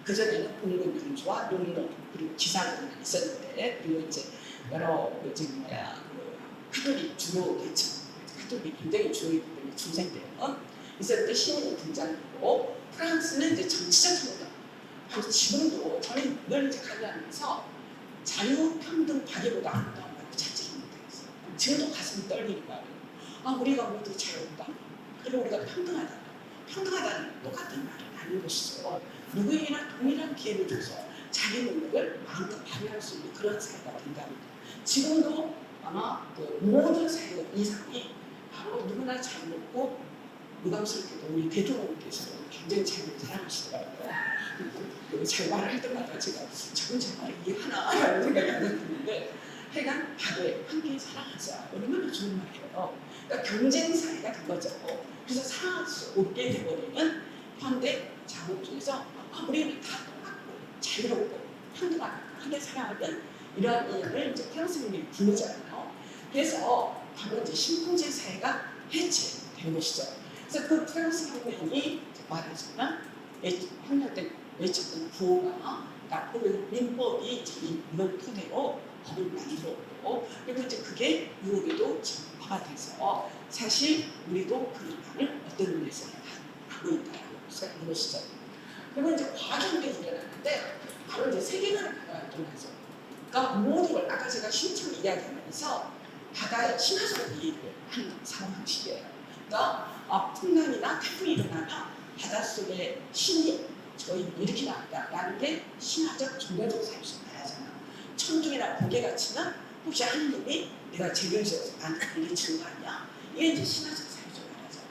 그전에는 공급윤주와 농농 그리고 기사들만 있었는데 그리고 이제 여러 카톨릭 주요 계층 카톨릭이 굉장히 주요이기 때문에 중생대원 있었는데 시민이 등장했고 프랑스는 이제 정치적 평등 바로 지금도 저는 늘 이제 강의하면서 자유평등 파괴보다 아름다운 말을 찾지 못하겠어요. 지금도 가슴이 떨리는 말이에요. 우리가 모두 자유롭다. 그리고 우리가 평등하다. 평등하다는 똑같은 말은 아닌 것이죠. 누구에게나 동일한 기회를 줘서 자기 능력을 마음껏 발휘할 수 있는 그런 사회가 된다는 거. 지금도 아마 그 모든 사회 이상이 바로 누구나 자유롭고 무감스럽게도 우리 대통령께서는 굉장히 자유를 사랑하시더라고요. 잘 말할 때마다 제가 저건 정말 이해하나라는 생각이 안 드는데 하여간 다들 함께 사랑하자. 얼마나 좋은 말이에요. 그러니까 경쟁 사회가 된 거죠. 그래서 사랑할 수 없게 되어버리는 현대 작업 중에서 우리는 다 똑같고 자유롭고 평등하게 살아가는 이러한 이야기를 이제 프랑스인들이 부르잖아요. 그래서 바로 이제 신분제 사회가 해체된 것이죠. 그래서 그 프랑스 혁명이 말하자면 혁명 때 외쳤던 구호가 나폴레옹 민법이 이걸 토대로 법을 만들었고 그리고 이제 그게 유럽에도 전파가 돼서 사실 우리도 그 말을 어떤 의미에서 하고 있다라고 생각하는 것이죠. 그리고 이제 과학경쟁이 일어났는데 바로 이제 세계관을 활동하죠. 그러니까 모든 걸 아까 제가 신청 이야기하면서 바다의 신화적으로 얘기를 하는 상황식이에요. 그러니까 풍랑이나 태풍이 일어나면 바닷속에 신이 저희 이렇게 나왔다라는 게 신화적 종교적 사유에서 말하잖아요. 천둥이나 번개같이는 혹시 하느님이 내가 죄를 지어서 나한테 물리치는 거 아니야? 이게 이제 신화적 사유에서 말하잖아요.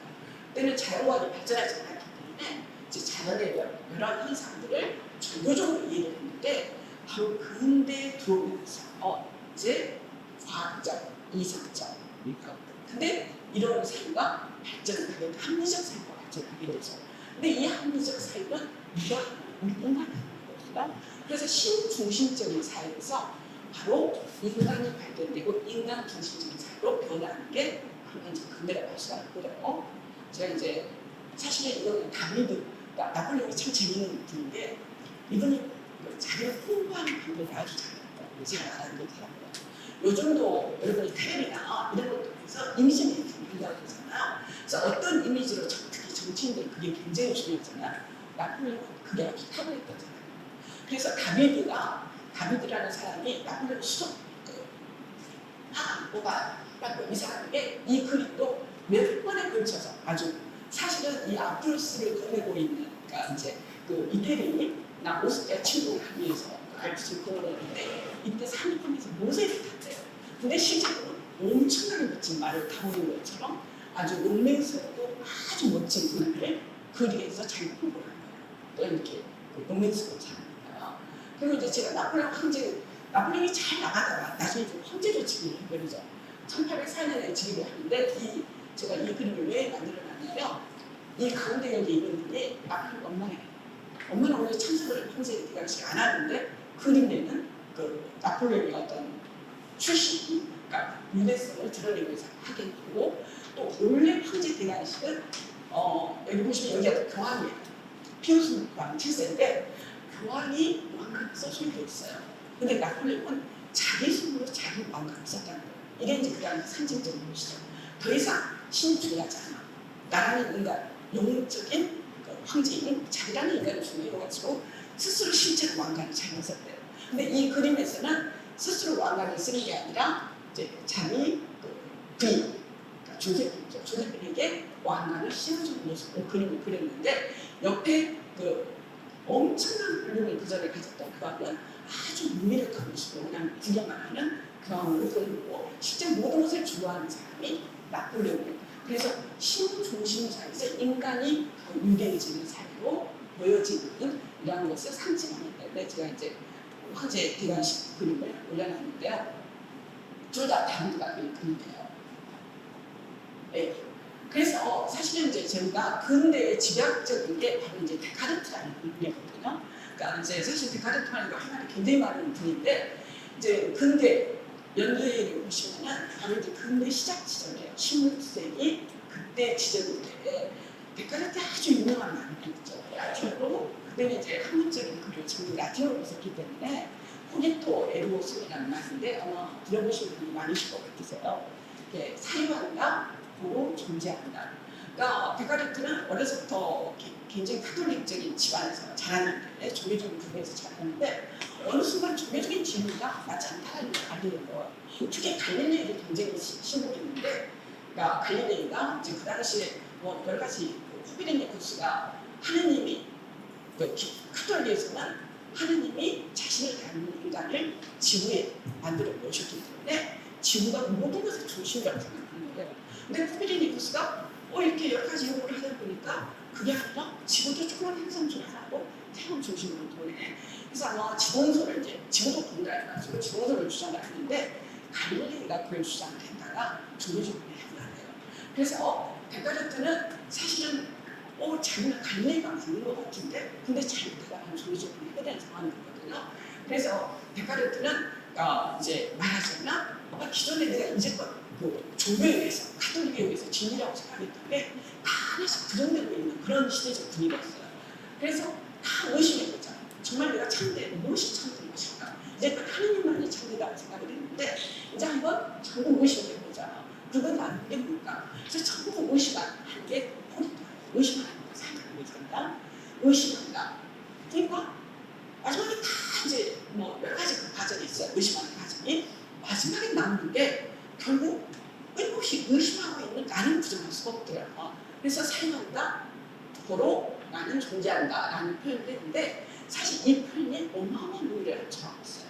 그때는 자연과학이 발전하지 않았기 때문에 이제 자연의 여러 현상들을 종교적으로 이해를 했는데 바로 근대에 들어오면서 이제 과학적, 이성적 근데 이런 사유가 발전하게 합리적 사유가 발전하게 되죠. 근데 이 합리적 사유는 우리뿐만 아니라 그래서 신중심적인 사회에서 바로 인간이 발전되고 인간 중심적인 사회로 변하는 게 바로 이제 근대가 발전하고요. 제가 이제 사실은 이거는 다비드 나폴레옹이 참 재밌는 분인 게 이분이 자기를 홍보하는 방법을 아주 잘했다. 제가 알아듣는 사람이에요. 요즘도 여러분이 텔레비나 이런 것도 통해서 이미지 메이킹을 한다고 하잖아요. 그래서 어떤 이미지로 특히 정치인들 그게 굉장히 중요하잖아요. 나폴레옹은 그게 아주 탁월했다잖아요. 그래서 다비드라는 사람이 나폴레옹 수석 뽑아라고 이 사람에게 이 그림도 몇 번에 걸쳐서 아주 사실은 이 아프로스를 거느리고 있는 그러니까 이제 그 이태리나 오스트리아 침공을 위해서 알프스를 거느렸는데 이때 상륙하면서 모세를 탔대요. 근데 실제로는 엄청나게 멋진 말을 타오는 것처럼 아주 용맹스럽고 아주 멋진 그림을 그리에서 잘 홍보를 한 거예요. 또 이렇게 용맹스러운 사람입니다. 그리고 이제 제가 나폴레옹이 잘 나가다가 나중에 좀 황제로 즉위를 해버리죠. 1804년에 즉위를 하는데 제가 이 그림을 왜 만들어놨냐면 이 가운데 여기 있는 분이 나폴레옹 엄마예요. 엄마는 원래 참석을 평소에 대강식 안 하는데 그림에는 그 나폴레옹의 어떤 출신, 그러니까 유대성을 드러내기 위해서 하게 되고 또 원래 황제 대강식은 여기 보시면 여기가 교황이에요. 피우스 왕 7세인데 교황이 왕관을 써주게 돼 있어요. 근데 나폴레옹은 자기 손으로 자기 왕관을 썼다는 거예요. 이게 이제 그 당시 상징적인 것이죠. 더 이상 신이 중요하지 않아. 나라는 인간, 영웅적인 황제인 자기라는 인간을 중요해가지고 스스로 실제로 왕관을 잘 썼대요. 근데 이 그림에서는 스스로 왕관을 쓰는 게 아니라 이제 자기 그러니까 조세필에게 왕관을 씌워주는 모습으로 그림을 그렸는데 옆에 그 엄청난 볼륨을 그 전에 가졌던 그 왕은 아주 무미력한 모습으로 그냥 구경만 하는 그런 얼굴이고 실제 모든 것을 좋아하는 사람이 나폴레옹. 그래서 신중심자에서 인간이 더 유대해지는 사회로 보여지는 이러한 것을 상징하는 때문에 제가 이제 화제 대관식 그림을 올려놨는데요. 둘 다 다른가 그림이에요. 네. 그래서 사실은 이제 저희가 근대의 집약적인 게 바로 이제 데카르트라는 분이거든요. 그러니까 이제 사실 데카르트라는 거 하나는 굉장히 많은 분인데 이제 근대 연대를 보시면은 바로 이제 근대 시작 지점이에요. 16세기 그때 지점인데 데카르트 아주 유명한 말이죠. 라틴어로 그때는 이제 학문적인 글을 전부 라틴어로 썼기 때문에 코니토 에르고스라는 말인데 아마 들어보신 분이 많으실 것 같으세요. 이렇게 사유한다, 보고 존재한다. 그러니까 데카르트는 어려서부터 굉장히 카톨릭적인 집안에서 자랐는데 종교적인 부분에서 자랐는데 어느 순간 종교적인 진리가 맞지 않다는 걸 알게 된 거예요. 특히 갈릴레이를 굉장히 신봉했는데 그러니까 갈릴레이가 이제 그 당시에 뭐 여러 가지 코페르니쿠스가 하느님이 카톨릭에서는 하느님이 자신을 닮은 인간을 지구에 만들어 놓으셨기 때문에 지구가 모든 것을 중심이라고 생각하는 거예요. 근데 코페르니쿠스가 이렇게 여러 가지 연구를 하다 보니까 그게 아니라 지구도 조그만 행성줄 하나고 태양 중심으로 도네. 그래서 아마 지동설을 이제 지구도 돈다 해가지고 지동설을 주장을 했는데 갈릴레이가 그걸 주장했다가 종교적으로 해결해요. 그래서 데카르트는 사실은 자기는 갈릴레이가 맞는 것 같은데 근데 자기가 종교적으로 해결되는 상황이거든요. 그래서 데카르트는 이제 말하자면 기존에 내가 이제껏 그 종교에 의해서 카톨릭에 의해서 진리라고 생각했던 게 다 하나씩 부정되고 있는 그런 시대적 분위기였어요. 그래서 다 의심해보자. 정말 내가 참되 무엇이 참된 것일까? 이제껏 하느님만이 참되다고 생각을 했는데 이제 한번 전부 의심해보자. 그건 아는 게 뭘까? 그래서 전부 의심하는 게 포인트예요. 의심하는 거 생각하게 된다. 의심한다. 그러니까 마지막에 다 이제 뭐 여러 가지 그 과정이 있어요. 의심하는 과정이 마지막에 남는 게 결국 끊임없이 의심하고 있는 나는 부정할 수가 없더라고요. 그래서 사용한다, 도로 나는 존재한다 라는 표현을 했는데 사실 이 표현이 어마어마한 의미를 정했어요.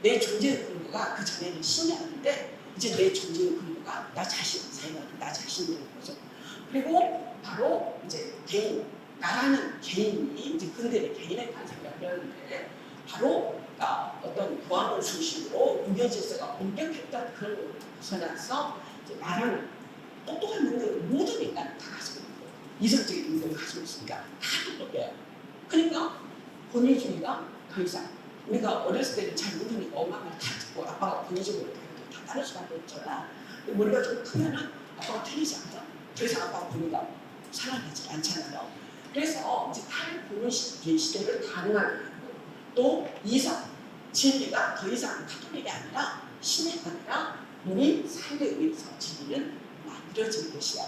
내 존재의 근거가 그 전에는 신이었는데 이제 내 존재의 근거가 나 자신, 사용하는 나 자신인 거죠. 그리고 바로 이제 개인, 나라는 개인이 이제 근대의 개인의 탄생이라고 하는데 바로 어떤 교황을 중심으로 유교 질서가 엄격했던 그런 것을 벗어나서 나라는 똑똑한 능력을 모든 인간은 다 가지고 있는 거예요. 이성적인 능력을 가지고 있으니까 다 똑똑해요. 그러니까 권위주의가 더 이상 우리가 어렸을 때는 잘 모르니까 엄마가 다 듣고 아빠가 권위적으로 다 따를 수밖에 없잖아. 머리가 좀 크면은 아빠가 틀리지 않아. 더 이상 아빠가 권위가 살아나지 않잖아요. 그래서 이제 탈권위 시대를 가능하게 하고 또 이성, 진리가 더 이상 카톨릭이 아니라 신이 아니라 우리 사회에 의해서 진리는 만들어지는 것이야.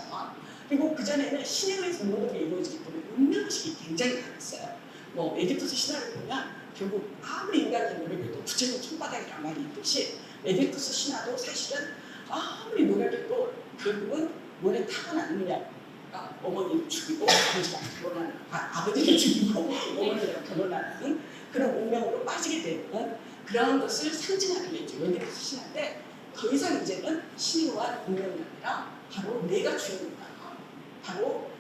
그리고 그전에는 신에 의해서 모든 게 이루어지기 때문에 운명식이 굉장히 강했어요. 뭐 에디푸스 신화를 보면 결국 아무리 인간이 노력해도 부처님 손바닥이라는 말이 있듯이 에디푸스 신화도 사실은 아무리 노력해도 결국은 원래 타고난 능력 어머니를 죽이고 아버지랑 결혼하는 아버지를 죽이고 어머니랑 결혼하는 그런 운명으로 빠지게 되는 그런 것을 상징하는 게 이제 에디푸스 신화인데 더 이상 이제는 신과 운명이 아니라 바로 내가 주인이다. 바로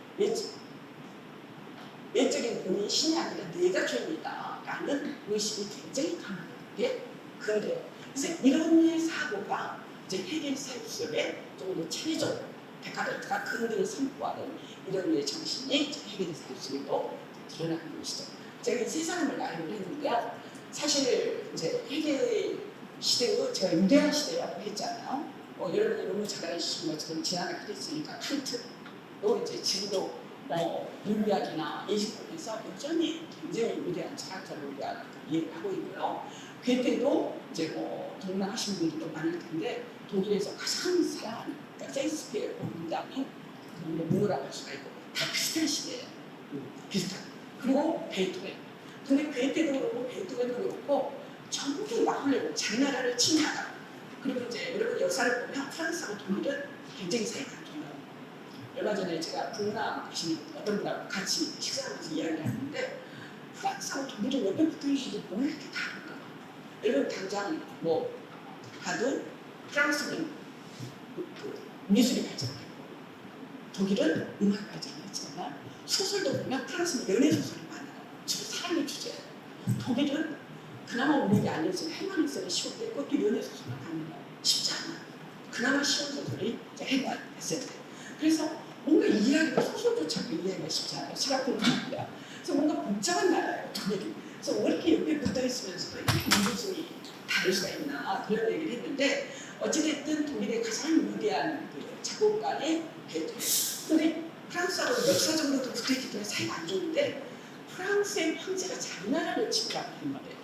외적인 본인 신이 아니라 내가 주인이다. 라는 의식이 굉장히 강한 게 근데요. 그래서 이런 류의 사고가 이제 헤겔 사유 속에 좀 더 체계적으로 데카르트가 근대를 선포하는 이런 류의 정신이 헤겔 사유 속에도 드러나는 것이죠. 제가 이 세 사람을 나열을 했는데요. 사실 이제 헤겔 시대의 제가 유대한 시대라고 했잖아요. 여러분이 너무 잘 아시는 것처럼 지나가게 됐으니까 칸트도 이제 지금도 윤리학이나 인식론에서 여전히 굉장히 위대한 철학자로 우리가 이해를 하고 있고요. 괴테도 이제 동남아시는 분들도 많을 텐데 독일에서 가장 사랑하는 그러니까 셰익스피어의 문장이 문호라고 할 수가 있고 다 비슷한 시대예요. 비슷한. 그리고 베토벤. 근데 괴테도 그렇고 베토벤도 그렇고 전부 나오려고 자기 나라를 침략하고 그리고 이제 여러분 역사를 보면 프랑스하고 독일은 굉장히 사이가 안 좋아요. 얼마 전에 제가 북남 계신 어떤 분하고 같이 식사하면서 이야기를 하는데 프랑스하고 독일은 옆에 붙어 있는데 뭐 이렇게 다른가? 여러분 당장 뭐 봐도 프랑스는 미술이 발전했고 독일은 음악 발전했잖아. 소설도 보면 프랑스는 연애 소설이 많아요. 주로 사랑의 주제예요. 독일은 그나마 우리에게 알려진 헬마니스는 쉬운데 그것도 연애 소설은 아니에요. 쉽지 않아요. 그나마 쉬운 소설이 헬마 에세이. 그래서 뭔가 이야기가 소설조차도 이해하기가 쉽지 않아요. 시각적으로 좋고요. 그래서 뭔가 복잡한 나라예요. 독일이. 그래서 왜 이렇게 옆에 붙어 있으면서도 이렇게 민족성이 다를 수가 있나 그런 얘기를 했는데 어찌됐든 독일의 가장 위대한 그 작곡가의 베토벤. 근데 프랑스하고 역사적으로도 붙어있기 때문에 사이가 안 좋은데 프랑스의 황제가 자기나라를 지키라고 한 말이에요.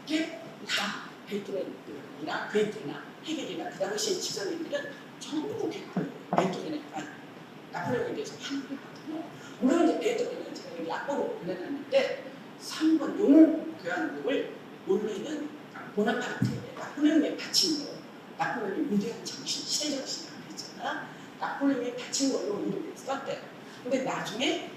이게 다 베토벤이나 베이트나 헤겔이나 그 당시의 지성인들은 전부 베토벤의 나폴레옹에 대해서 환호했거든요. 물론 이제 베토벤은 제가 여기 악보로 올려놨는데 3번 용교향곡을 원래는 보나파르트의 나폴레옹에 바친 거, 나폴레옹의 위대한 정신, 시대 정신이라고 했잖아. 나폴레옹에 바친 걸로 이름을 썼대요. 근데 나중에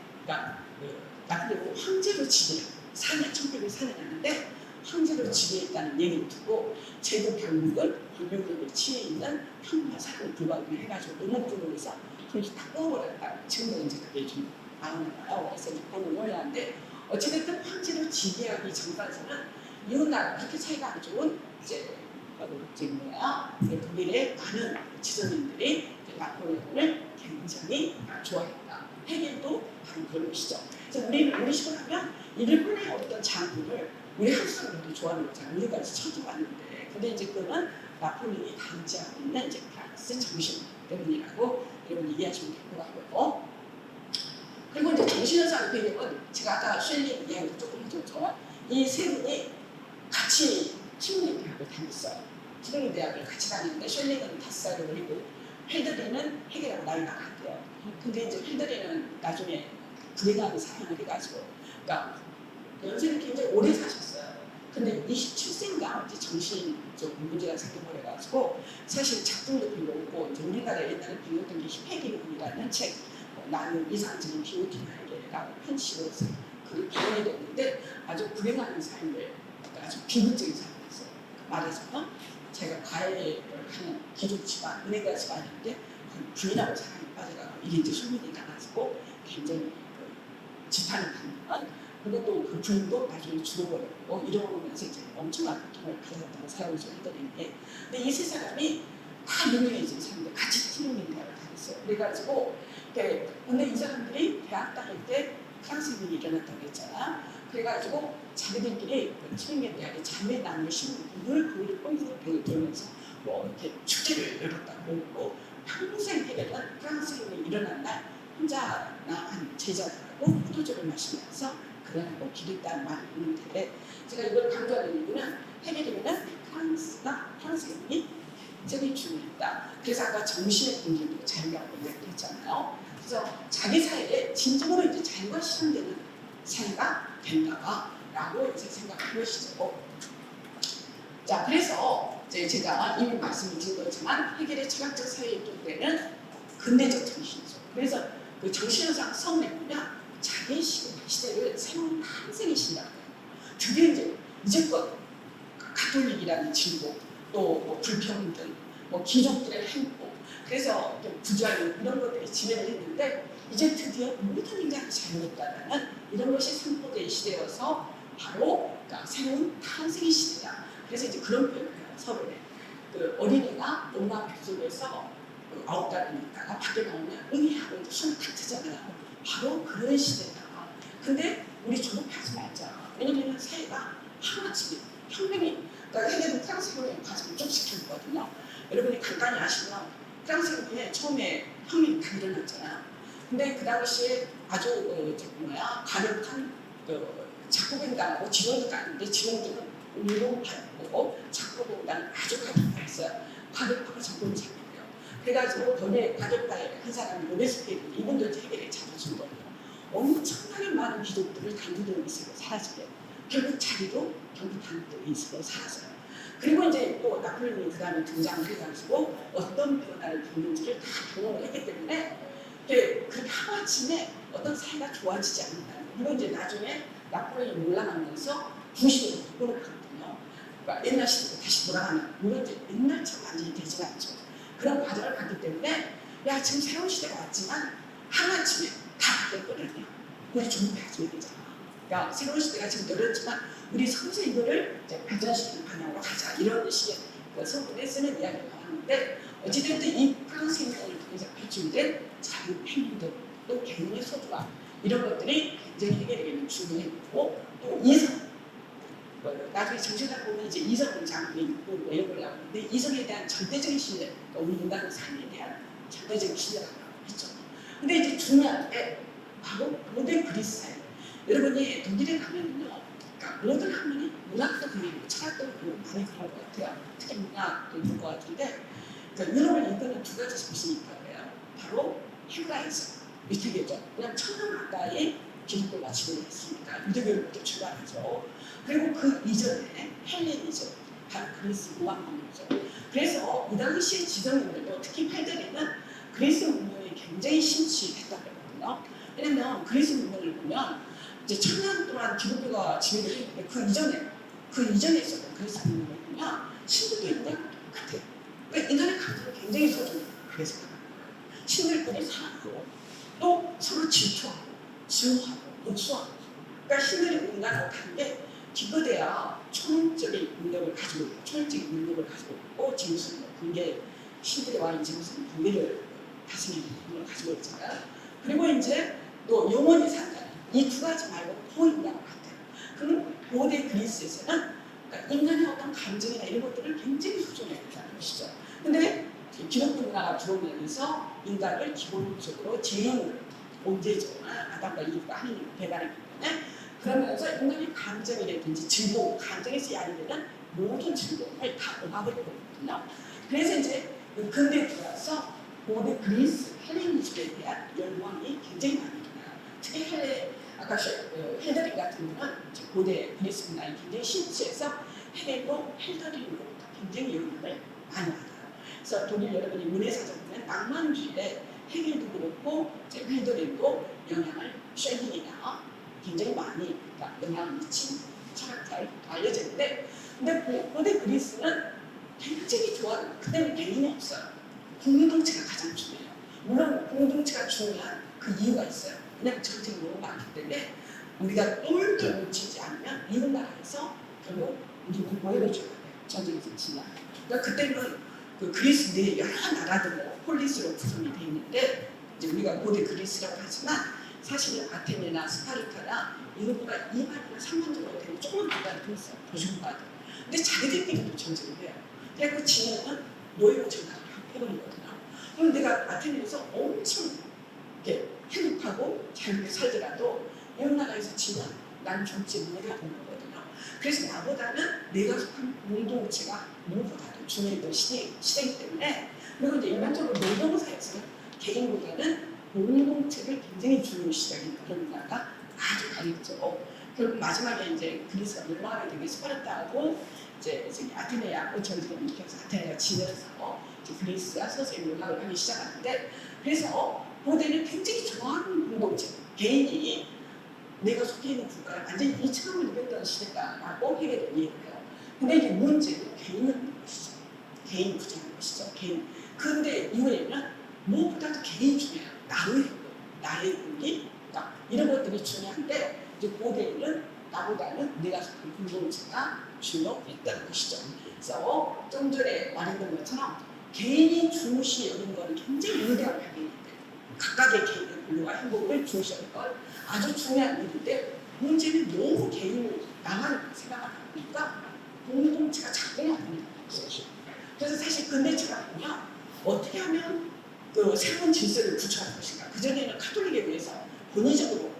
나폴레옹은 황제로 지배를 1904년하는데 황제로 지배했다는 얘기를 듣고 제국 결국은 권력을 취해 있는 평화 사람을 불가하게 해가지고 음악적으로 해서 그렇게 다 꺼버렸다. 지금도 이제 그게 좀 나오나요? 그래서 이제 그걸 올려놨는데 어찌됐든 황제로 지배하기 전까지는 이웃 나라 그렇게 차이가 안 좋은 이제 뭐야 독일의 많은 지성인들이 나폴레옹을 굉장히 좋아했다. 헤겔도 바로 그런 것이죠. 그래서 우리 식으로 하면 일본의 어떤 장군을 우리 한국 사람들도 좋아하는 거잖아요. 우리까지 쳐줘봤는데 근데 이제 그거는 나폴레옹이 강제하고 있는 이제 프랑스 정신 때문이라고 여러분 이해하시면 될 것 같고요. 그리고 이제 정신현상 배경은 제가 아까 쉘링 이야기도 조금 해줬죠. 이 세 분이 같이 튜링 대학을 다녔어요. 튜링 대학을 같이 다녔는데 쉘링은 5살을 어리고 헬드리는 헤겔하고 나이가 같대요. 근데 이제 헬드리는 나중에 불행하게 사형을 해가지고 그러니까 연세는 굉장히 오래 사셨어요. 근데 27세인가 이제 정신적 문제가 생겨버려가지고 사실 작품도 별로 없고 이제 우리나라 옛날에 빌렸던 게 히페기론이라는 책 나는 이상적인 비오티나에게라고 편집을 해서 그게 기원이 됐는데 아주 불행한 삶을 아주 비극적인 삶을 했어요. 말해서 제가 가해를 하는 기독 집안, 은혜가 집안인데 부인하고 사랑에 빠져가고 이게 이제 소문이 나가지고 굉장히 지탄을 받는 그리고 또 그 부인도 나중에 죽어버렸고 이러면서 이제 엄청난 고통을 받았다고 사람을 했더니 근데 이 세 사람이 다 유명해진 사람들 같이 팀밍을 다녔어요. 그래가지고 근데 이 사람들이 대학 다닐 때 프랑스인이 일어났다고 했잖아. 그래가지고 자기들끼리 팀밍에 대한 자매 나눔을 심고 늘 거기를 뽕으로 돌면서 뭐 이렇게 축제를 열었다고 그러고 평생 헤gel은 프랑스인이 일어난 날 혼자 한 제자들하고 포도주를 마시면서 그러고 기도했다는 말이 있는데 제가 이걸 강조하는 이유는 헤gel이면은 프랑스인이 굉장히 중요했다. 그래서 아까 정신의 공격도 자유라고 이야기했잖아요. 그래서 자기 사회에 진정으로 이제 자유가 실현되는 사회가 된다라고 이제 생각한 것이죠. 자, 그래서 이제 제가 이미 말씀을 드린 거지만 헤겔의 철학적 사회에 입각되는 근대적 정신이죠. 그래서 그 정신현상 성에 보면 자기 시대를 새로운 탄생의 시대라고 해요. 드디어 이제껏 가톨릭이라는 진보, 또 불평등, 귀족들의 행복, 그래서 또 부자유 이런 것들이 진행을 했는데 이제 드디어 모든 인간이 자유롭다는 이런 것이 선포된 시대여서 바로 그러니까 새로운 탄생의 시대다. 그래서 이제 그런 표현을 해요. 서론에 그 어린이가 엄마 뱃속에서 9달을 있다가 밖에 나오면 응애하고 손을 탁 트잖아요. 바로 그런 시대다. 근데 우리 조급하지 말자. 왜냐면 사회가 하나씩 혁명이 그러니까 헤겔은 프랑스 혁명의 과정을 쭉 시켰거든요. 여러분이 간단히 아시면 프랑스 혁명에 처음에 혁명이 다 일어났잖아요. 근데 그 당시에 아주 가력한 작곡인단하고 지원도가 아닌데 지원도는 운동파였고 작곡인단은 아주 가격파였어요. 가격파가 작곡을 잘해요. 그래가지고 거기에 가격파의 한 사람이 로베스피에르 이분도 헤겔에 잡아준 거예요. 엄청나게 많은 기독들을 당구되는 있으로 사라지게 결국 자기도 결국 당구되는 있으로 사라져요. 그리고 이제 또 나폴레옹이 그 다음에 등장을 해가지고 어떤 변화를 겪는지를 다 경험을 했기 때문에 그렇게 하루아침에 어떤 사회가 좋아지지 않는다. 물론 이제 나중에 나폴레옹이 올라가면서 중심으로 바꾸는 거거든요. 그러니까 옛날 시대로 다시 돌아가는, 물론 이제 옛날처럼 완전히 되지는 않죠. 그런 과정을 갔기 때문에 야 지금 새로운 시대가 왔지만 하루아침에 다 바뀌었거든요. 우리 준비해줘야 되잖아. 그러니까 새로운 시대가 지금 열렸지만 우리 서서 이거를 이제 발전시키는 방향으로 가자, 이런 식의 성분에 쓰는 이야기가 나왔는데, 어찌됐든 이 프랑스 혁명을 통해서 발전된 자유행위들, 또 개인의 소유와 이런 것들이 굉장히 해결되기는 중요했고, 또 이성, 나중에 정신을 보면 이제 이성을 장면이 있고 이런 걸 나오는데, 이성에 대한 절대적인 신뢰, 그러니까 우리 인간의 삶에 대한 절대적인 신뢰라고 했죠. 근데 이제 중요한 게 바로 고대 그리스예요. 여러분이 독일에 가면은요, 그러니까 모든 학문이 문학도 그리고 철학도 그리고 많이 그런 것 같아요. 특히 문학도 있는 것 같은데, 그러니까 유럽을 이끄는 두 가지 정신이 있다고요. 바로 헤브라이즘, 유대교죠. 그냥 천년 가까이 기독교가 지배했으니까 유대교로부터 출발하죠. 그리고 그 이전에 헬레니즘, 바로 그리스 문화문명이죠. 그래서 이 당시의 지성인들도 특히 팔다리는 그리스 문명에 굉장히 심취했다고 하거든요. 왜냐면 그리스 문명을 보면 이제 천년 동안 기독교가 지배를 했는데 그 이전에 있었던 그리스 문명을 보면 신들도 인간과 똑같아요. 그러니까 인간의 감정이 굉장히 소중해요. 그래서 신들끼리 사랑하고 또 서로 질투하고 증오하고 복수하고, 그러니까 신들이 인간하고 다른 게 기껏해야 초능적인 능력을 가지고 있고, 초능적인 능력을 가지고 있고, 제무스는 분계, 신들의 왕인 제무스는 분계를 다스리는 능력을 가지고 있잖아요. 그리고 이제 또 영원히 산다는 이 두 가지 말고 더 인간과 같아요. 그럼 고대 그리스에서는 그러니까 인간의 어떤 감정이나 이런 것들을 굉장히 소중했다는 것이죠. 근데 기독교 문화가 들어오면서 인간을 기본적으로 죄인, 범죄죠. 아담과 이브가 하나님을 배반했기 때문에, 그러면서 인간의 감정이라든지 즐거움, 감정에서 야기되는 모든 즐거움을 다 억압해버렸거든요. 그래서 이제 근대에 들어와서 고대 그리스 헬레니즘에 대한 열망이 굉장히 많이 일어나요. 특히 아까 헬더린 같은 경우는 고대 그리스 문화에 굉장히 심취해서 헬렌도 헬더린으로부터 굉장히 영향을 많이 받아요. 그래서 독일 여러분이 문해사전 보면 낭만주의에 헤겔도 그렇고 헬더린도 영향을, 쉐딩이나 굉장히 많이 영향을 미친 철학자로 알려져 있는데, 근데 고대 그리스는 굉장히 좋아하는, 그때는 개인이 없어요. 공동체가 가장 중요해요. 물론 공동체가 중요한 그 이유가 있어요. 왜냐하면 전쟁이 너무 많기 때문에 우리가 똘똘 뭉치지 않으면 이웃 나라에서 결국 우리를 보호해줘야 돼요. 전쟁에서 지나. 그러니까 그때는 그 그리스 내 여러 나라들로 폴리스로 구성이 되어 있는데, 이제 우리가 고대 그리스라고 하지만 사실은 아테네나 스파르타나 이것보다 2만이나 3만 정도 되는 조그만 나라들이 있어요. 도시국가들. 근데 자기들끼리도 전쟁을 해요. 그래서 지면은 노예로 전화를 해버리거든요. 그럼 내가 아테네에서 엄청 이렇게 행복하고 잘 살더라도 이웃 나라에서 지면 난 죽지 못하는 거거든요. 그래서 나보다는 내가 속한 공동체가 무엇보다도 중요했던 시대이기 때문에, 그리고 이제 일반적으로 노동사에서는 개인보다는 공동체를 굉장히 중요시하는 그런 문화가 아주 강했죠. 결국 마지막에 이제 그리스가 멸망하게 되게 스파르타하고 이제 아테네하고 전쟁을 일으켜서 아테네가 지면서 그리스가 서서히 멸망을 하기 시작하는데, 그래서 고대는 굉장히 좋아하는 공동체, 개인이 내가 속해 있는 국가를 완전히 이처럼 누렸던 시대다라고 해결된 이유예요. 근데 이제 문제는 개인은 것이죠. 개인 부정하는 것이죠. 개인. 그런데 이후에는 무엇보다도 개인이 중요해요. 나의 행동, 나의 운기, 이런 것들이 중요한데, 이제 고대에는 나보다는 내가 속한 공동체가 중요했다는 것이죠. 그래서 좀 전에 말했던 것처럼 개인이 중시 여긴 건 굉장히 위대한 발견인데, 각각의 개인의 권리와 행복을 중시 여긴 건 아주 중요한 일인데, 문제는 너무 개인을 나만 생각하니까 공동체가 작동이 안 되는 거죠. 그래서 사실 근대 철학을 보면 어떻게 하면 그 새로운 질서를 구축할 것인가. 그전에는 카톨릭에 의해서 권위적으로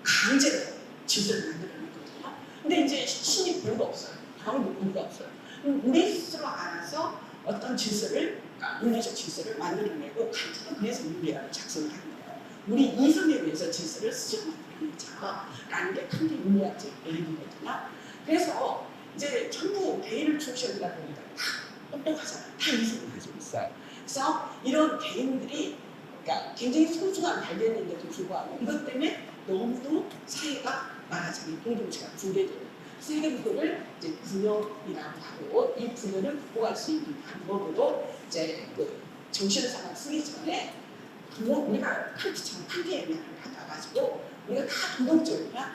강제로 질서를 만들어냈거든요. 근데 이제 신이 권위가 없어요. 아무도 권위가 없어요. 우리 스스로 알아서 어떤 질서를, 그러니까 윤리적 질서를 만들어내고, 칸트도 그래서 윤리학을 작성을 하는 거예요. 우리 이성에 의해서 질서를 스스로 만들어내자 라는 게 칸트 윤리학적 원리거든요. 그래서 이제 전부 개인을 중시하다 보니까 다 똑똑하잖아요. 다 이성을 가지고 있어요. 그래서 이런 개인들이 그러니까 굉장히 소중한 발견인데도 불구하고 이것 때문에 너무도 사회가 말하자면 공동체가 붕괴되는 세계 그거를 이제 분열이라고 하고 이 분열을 극복할 수 있는 방법으로 이제 그 정신상을 쓰기 전에 우리가 칼치처럼 한계의 면을 받아가지고 우리가 다 도덕적이야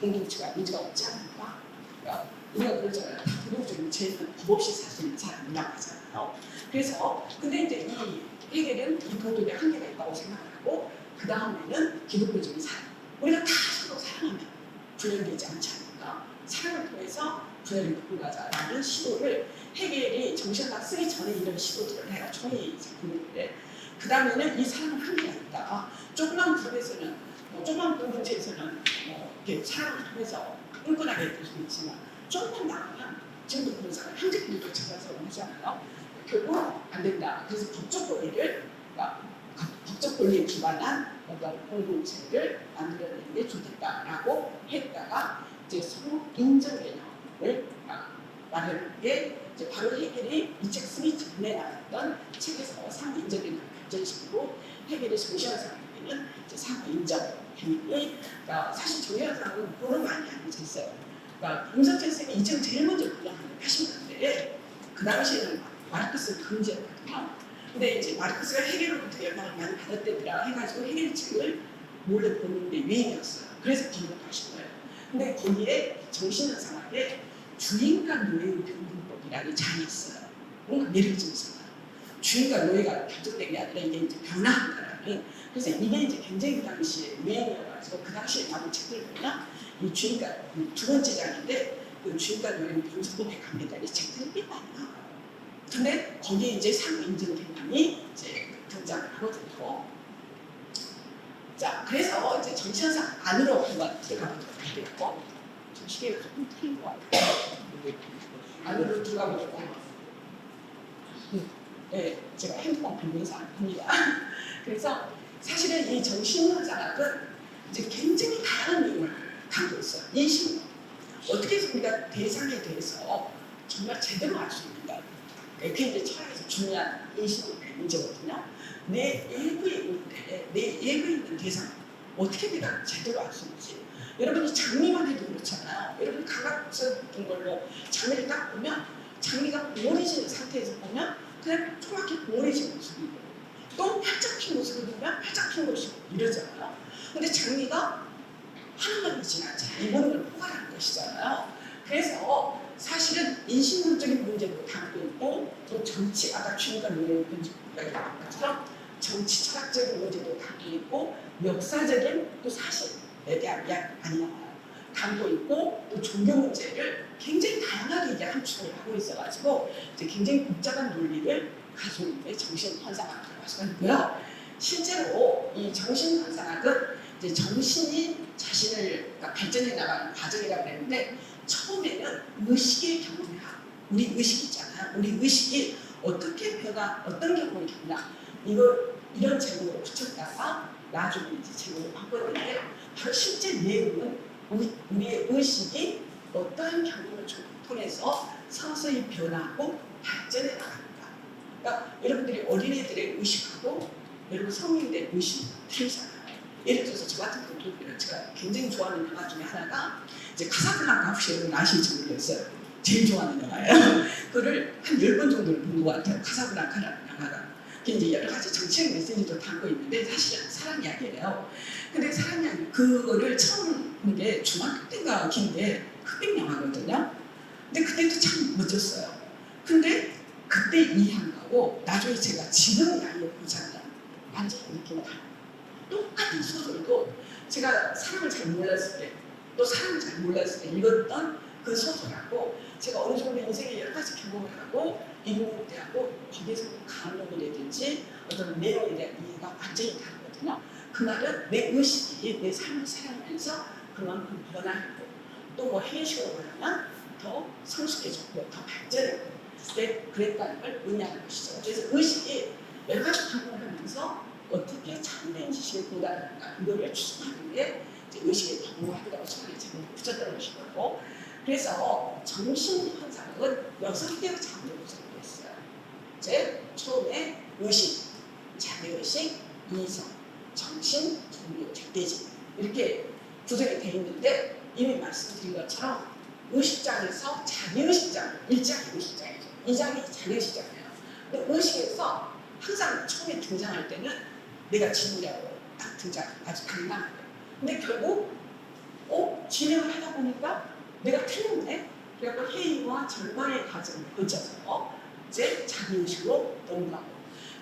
공동체가 문제가 없지 않을까? 그러니까 우리가 그러잖아요. 다 도덕적인 죄는 법 없이 살 수 있는 사람이라고 하잖아요. 그래서 근데 이제 이 해결은 이 도덕의 한계가 있다고 생각하고 그 다음에는 기독교적인 사랑. 우리가 다 서로 사랑하면 분열되지 않지 않을까? 사랑을 통해서 분열을 극복하자라는 시도를 해결이 정신학 쓰기 전에 이런 시도들을 해가 총이 작품인데 그 다음에는 이 사랑은 한계가 있다. 조그만 그룹에서는 조그만 공동체에서는 이렇게 사랑을 통해서 끈끈하게 될 수 있지만 조금만 나가면 지금도 그런 사람 한계들도 찾아서 하잖아요. 결국 안 된다. 그래서 법적 권리를 법적 권리에 기반한 어떤 공동체를 만들어내는 게 좋겠다라고 했다가 이제 서로 인정 개념을 말하는 게 이제 바로 해결이 이 책 쓰기 전에 나왔던 책에서 상호 인정 개념을 발전시키고 해결의 정신현상에는 이제 상호 인정 개념이 사실 정신현상은 그런 많이 알려져 있어요. 그러니까 임석천 쌤이 이 책을 제일 먼저 불러하는 80년대에 그 당시에는 마르크스를 금지했거든요. 근데 이제 마르크스가 해결로부터 영향을 많이 받았대더라 해가지고 해결 책을 몰래 보는 게 유행이었어요. 그래서 번역하신 거예요. 근데 거기에 정신현상학에 주인과 노예의 변분법이라는 장이 있어요. 뭔가 매력적이잖아요. 주인과 노예가 결정된 게 아니라 이게 이제 변화한다라는. 그래서 이게 이제 굉장히 그 당시에 유행이어가지고 그 당시에 나온 책들 보면 이 주인과 두 번째 장인데 그 주인과 노예의 변분법에 관계된 이 책들이 꽤 많이 나와요. 근데 거기에 이제 상호 인증 개념이 이제 등장을 하거든요. 자, 그래서 이제 정신현상 안으로 한번 들어가 보도록 하겠고, 좀 시계가 조금 틀린 것 같아요. 안으로 들어가 보도록 하겠습니다. 네, 제가 핸드폰 보면서 안 봅니다. 그래서 사실은 이 정신현상학은 이제 굉장히 다양한 내용을 담고 있어요. 인식 어떻게 해서 우리가 대상에 대해서 정말 제대로 알 수 있는가? 그게 이제 철학에서 중요한 인식의 문제거든요. 내 예고에 있는데 내 예고에 있는 대상 어떻게 내가 제대로 알 수 있지? 여러분이 장미만 해도 그렇잖아요. 여러분 감각서 같은 걸로 장미를 딱 보면 장미가 오래지는 상태에서 보면 그냥 조그맣게 오래진 모습이고 또 활짝 핀 모습을 보면 활짝 핀 모습 이러잖아요. 근데 장미가 하나만 지나지 이거는 걸 포괄하는 것이잖아요. 그래서 사실은 인식론적인 문제도 담고 있고 또 정치 아까 주인과 노래를 이야기한 것처럼 정치 철학적인 문제도 담고 있고 역사적인 또 사실에 대한 이야기 많이 나와요. 담고 있고 또 종교 문제를 굉장히 다양하게 이제 함축을 하고 있어가지고 이제 굉장히 복잡한 논리를 가지고 있는 정신현상학이라고 할 수가 있고요. 실제로 이 정신현상학은 이제 정신이 자신을 그러니까 발전해 나가는 과정이라고 했는데 처음에는 의식의 경험이야. 우리 의식 있잖아요. 우리 의식이 어떻게 변화, 어떤 경험을 겪나 이런 제목으로 붙였다가 나중에 이제 제목을 바꿨는데 바로 실제 내용은 우리의 의식이 어떠한 경험을 통해서 서서히 변하고 발전해 나가는가. 그러니까 여러분들이 어린애들의 의식하고 여러분 성인들의 의식 틀리잖아요. 예를 들어서 저 같은 경우는 제가 굉장히 좋아하는 영화 중에 하나가 이제 카사블랑카 혹시 여러분 아실지 모르겠어요. 제일 좋아하는 영화예요. 그거를 한 10번 정도를 본 것 같아요. 카사블랑카라는 영화가. 그게 이제 여러 가지 정치적 메시지도 담고 있는데 사실은 사랑 이야기예요. 근데 사랑 이야기 그거를 처음 본 게 중학교 때인가 긴데 흑백 영화거든요. 근데 그때도 참 멋졌어요. 근데 그때 이해한 거고 나중에 제가 지금 나이에 보자면 완전히 느낌이 달라요. 똑같은 소설도 제가 사랑을 잘 몰랐을 때 또 사랑을 잘 몰랐을 때 읽었던 그 소설하고 제가 어느 정도 인생에 여러 가지 경험을 하고 읽는 때하고 거기에서 감동이라든지 어떤 내용에 대한 이해가 완전히 다르거든요. 그 말은 내 의식이 내 삶을 살아가면서 그만큼 변화하고 또 뭐 해식으로 말하면 더 성숙해졌고 더 발전했고 그랬다는 걸 의미하는 것이죠. 그래서 의식이 여러 가지 경험을 하면서 어떻게 참된 지식을 공부하는가 이거를 추정하는 게 의식의 경험이라고 처음에 제가 붙였던 것이고 그래서 정신 현상은 6개의 장르로 구성됐어요. 이제 처음에 의식, 자기의식, 이성, 정신, 종교, 절대적 이렇게 구성이 되어 있는데 이미 말씀드린 것처럼 의식장에서 자기의식장, 1장이 의식장이죠. 2장이 자기의식장이에요. 근데 의식에서 항상 처음에 등장할 때는 내가 진리라고 딱 아주 강남해요. 근데 결국 진행을 하다 보니까 내가 틀렸네. 그래서 회의와 절망의 과정을 거쳐서 이제 자기의식으로 넘어가고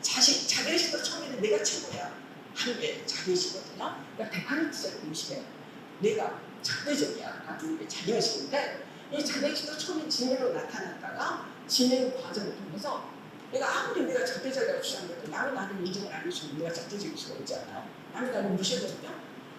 자기의식도 처음에는 내가 최고야 하는 게 자기의식이거든요. 그러니까 데카르트적 의식이에요. 내가 절대적이야 라는 게 자기의식인데 이 자기의식도 처음에 진리로 나타났다가 진행 과정을 통해서 아무리 내가 절대적이라고 주장해도 나를 인정을 안 해주면 내가 절대적일 수가 있잖아요. 남이 나를 무시하거든요.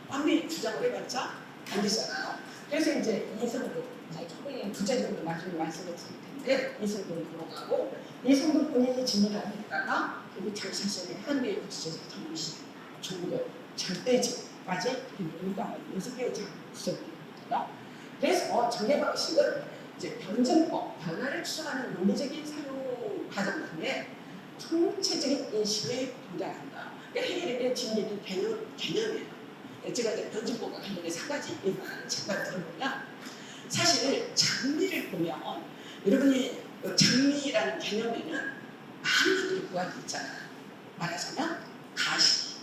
아무리 주장을 해봤자 안 되잖아요. 그래서 이제 이성도 초반에 구체적으로 나중에 말씀을 드릴 텐데 이성도 들어가고 이성도 본인이 진리라고 했다가 그리고 자기 자신의 하나님의 구체적 정의식, 종교, 절대적까지 인간을 6개의 장으로 구성되거든요. 그래서 정례 방식은 이제 변증법, 변화를 추정하는 논리적인 사유 과정 중에 총체적인 인식에 도달한다. 그러니까 해결의 진리는 개념이에요. 제가 이제 변증법과 관련해서 3가지 일반 책만 들어보면 사실 장미를 보면 여러분이 장미라는 개념에는 많은 것들이 부각되어 있잖아요. 말하자면 가시,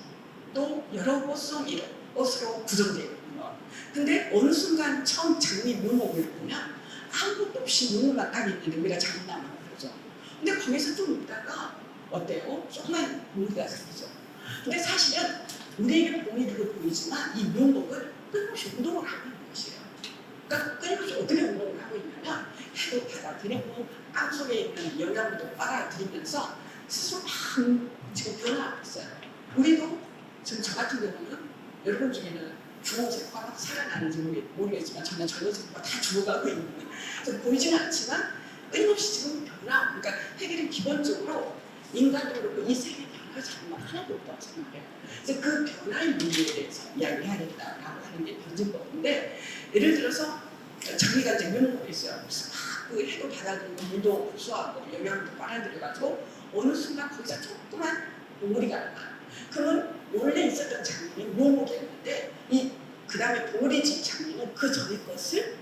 또 여러 꽃으로 구성되어 있거든요. 근데 어느 순간 처음 장미 묘목을 보면 아무것도 없이 눈물만 딱 있는데 우리가 장미나무를 그러죠. 근데 거기서 좀 있다가 어때요? 조그만 묘기가 생기죠. 근데 사실은 우리에게 보이는 보이지만 이 묘목은 끊임없이 운동을 하고 있는 것이에요. 그러니까 끊임없이 어떻게 운동을 하고 있냐면 해도 받아들이고 땅 속에 있는 영양분도 빨아들이면서 스스로 막 지금 변화하고 있어요. 우리도 지금 저 같은 경우는 여러분 중에는 죽은 세포가 살아나는지 모르겠지만 저는 젊은 세포가 다 죽어가고 있는 그래서 보이지는 않지만 끊임없이 지금 변화 그러니까 해결은 기본적으로 인간적으로 이 세계 변화가 정말 하나도 없다고 생각해요. 그래서 그 변화의 문제에 대해서 이야기해야겠다라고 하는 게 변증법인데 예를 들어서 장미가 이제 묘목이 있어요. 그래서 막 그 해도 받아들이고 물도 흡수하고 영양도 빨아들여가지고 어느 순간 거기서 조그만 봉우리가 나요. 그러면 원래 있었던 장미는 묘목이었는데 그 다음에 봉우리 진 장미는 그 전에 것을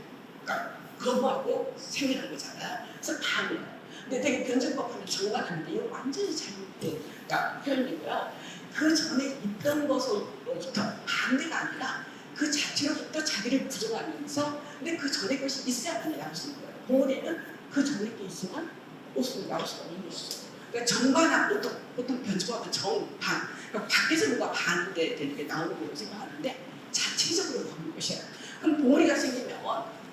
그러니까 거부하고 생기는 거잖아요. 그래서 반이에요. 근데 되게 변증법 하면 정반하는데 이거 완전히 잘못된 표현이고요. 그 전에 있던 것으로부터 반대가 아니라 그 자체로부터 자기를 부정하면서 근데 그 전에 것이 있어야만 나올 수 있는 거예요. 봉우리는 그 전에 게 있으면 옷으로 나올 수가 없는 것이죠. 그러니까 정반합 보통 변증법은 정반 그러니까 밖에서 뭔가 반대되는 게 나오는 거라고 생각하는데 자체적으로 나오는 것이에요. 그럼 봉우리가 생기면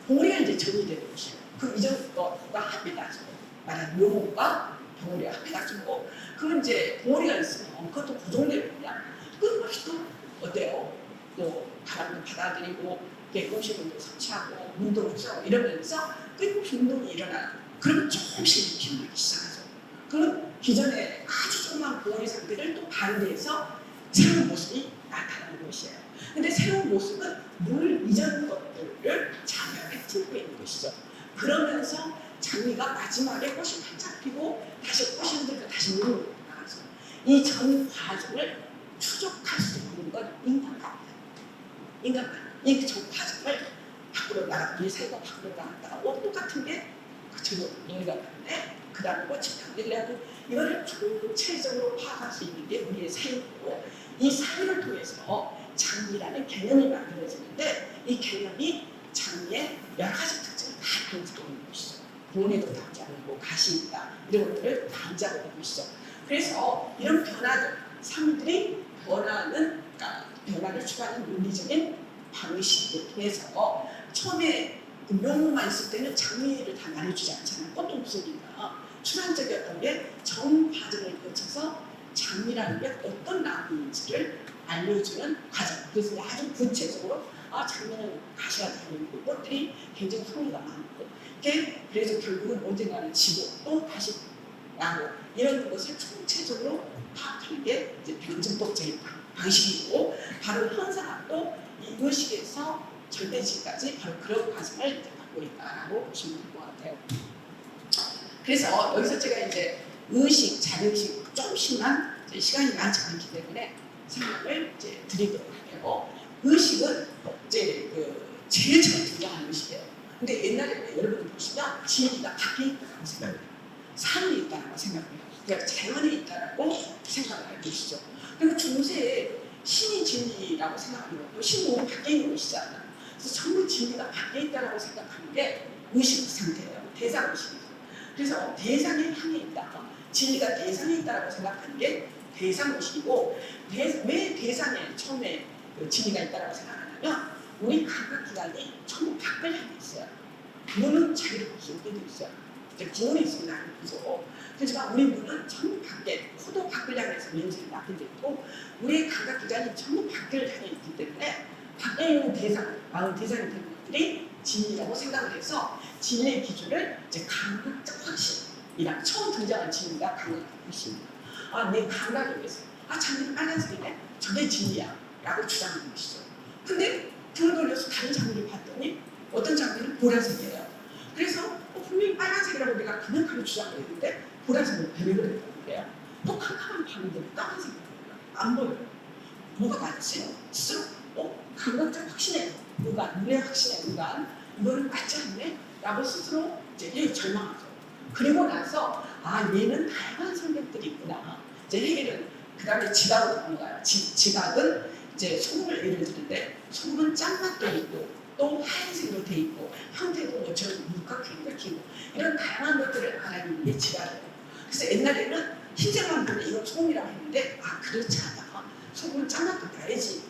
봉우리가 이제 정의되는 것이에요. 그 이전 거가 합이 나죠. 만약 묘목과 봉우리가 합이 나죠. 그럼 이제 봉우리가 있으면 그것도 고정되는 거냐? 끊임없이 또 어때요? 또 바람도 받아들이고 음식물도 섭취하고 운동을 하고 이러면서 끊임없이 운동이 일어나요. 그러면 조금씩 기울기 시작하죠. 그럼 기존에 아주 조그만 봉우리 상태를 또 반대해서 새로운 모습이 나타나는 것이에요. 근데 새로운 모습은 늘 이전 것들을 자명에 들고 있는 것이죠. 그러면서 장미가 마지막에 꽃이 활짝 피고 다시 꽃이 흔들고 다시 눈으로 나가죠. 이 전 과정을 추적할 수 있는 건 인간입니다. 인간만 이 전 과정을 밖으로 나갔다 이 새가 밖으로 나갔다가 똑같은 게 그대로 인간인데 그 다음에 꽃이 피우려고 이거를 총체적으로 파악할 수 있는 게 우리의 사유고 이 사유를 통해서 장미라는 개념이 만들어지는데 이 개념이 장미의 여러 가지 특징을 다 담고 있는 것이죠. 봉우리도 담지 않고 가시 있다 이런 것들을 담지 않고 있는 것이죠. 그래서 이런 변화들 사람들이 변화를 추구하는 논리적인 방식을 통해서 처음에 그 묘목만 있을 때는 장미를 다 말해주지 않잖아요. 꽃도 없으니까 추상적이었던 게 전 과정을 거쳐서 장미라는 게 어떤 나무인지를 알려주는 과정. 그래서 아주 구체적으로 장미는 가시가 달려있고 꽃들이 굉장히 흥미가 많고 그래서 결국은 언젠가는 지고 또 다시 나고 이런 것을 총체적으로 파악하는 게 이제 변증법적인 방식이고 바로 현상학도 이 의식에서 절대지까지 바로 그런 과정을 이제 갖고 있다라고 보시면 될 것 같아요. 그래서 여기서 제가 이제 의식, 자의식 조금씩만 시간이 많지 않기 때문에 설명을 이제 드리도록 할게요. 의식은 이제 제일 처음 등장한 의식이에요. 근데 옛날에는 여러분 보시면 진리가 밖에 있다고 생각해요. 산이 있다고 생각해요. 그러니까 자연에 있다고 생각을 하고 계시죠. 그리고 중세에 신이 진리라고 생각하는 것도 신이 오늘 밖에 있는 것이잖아요. 그래서 전부 진리가 밖에 있다고 생각하는 게 의식 상태예요. 대상 의식이죠. 그래서 대상에 향해 있다. 진리가 대상에 있다고 생각하는 게 대상 의식이고, 왜 대상에 처음에 진리가 있다고 생각하냐면 우리 감각기관이 전부 밖을 향해 있어요. 눈은 자유롭게 돼 있어요. 구원이 있으면 안 보죠. 그렇지만 우리 눈은 전부 밖에, 코도 밖을 향해서 렌즈를 놔둔 데 있고, 우리의 감각기관이 전부 밖을 향해 있기 때문에 밖에 있는 대상, 마음 대상이 되는 것들이 진리라고 생각을 해서 진리의 기준을 이제 감각적 확신이랑 처음 등장한 진리가 감각적 확신입니다. 내 감각에 의해서 장면이 빨간색이네? 저게 진리야 라고 주장하는 것이죠. 근데 등을 돌려서 다른 장면을 봤더니 어떤 장면은 보라색이에요. 그래서 분명히 빨간색이라고 내가 그냥하게 주장을 했는데 보라색으로 변형을 했단 말이에요. 또 캄캄한 밤인데 까만색이라고 안 보여요. 뭐가 맞지? 스스로 감각적 확신에 의간, 눈의 확신에 의간, 이거는 맞지 않네? 라고 스스로 이제 절망하죠. 그리고 나서 얘는 다양한 성격들이 있구나. 이제 해결은 그 다음에 지각으로 넘어가요. 지각은 이제 소금을 예를 드는데 소금은 짠맛도 있고 또 하얀색으로 돼 있고 형태도 뭐처럼 육각형을 키고 이런 다양한 것들을 알아내는 게 지각이에요. 그래서 옛날에는 흰색만 보면 이건 소금이라고 했는데 그렇지 않아. 소금은 짠맛도 나야지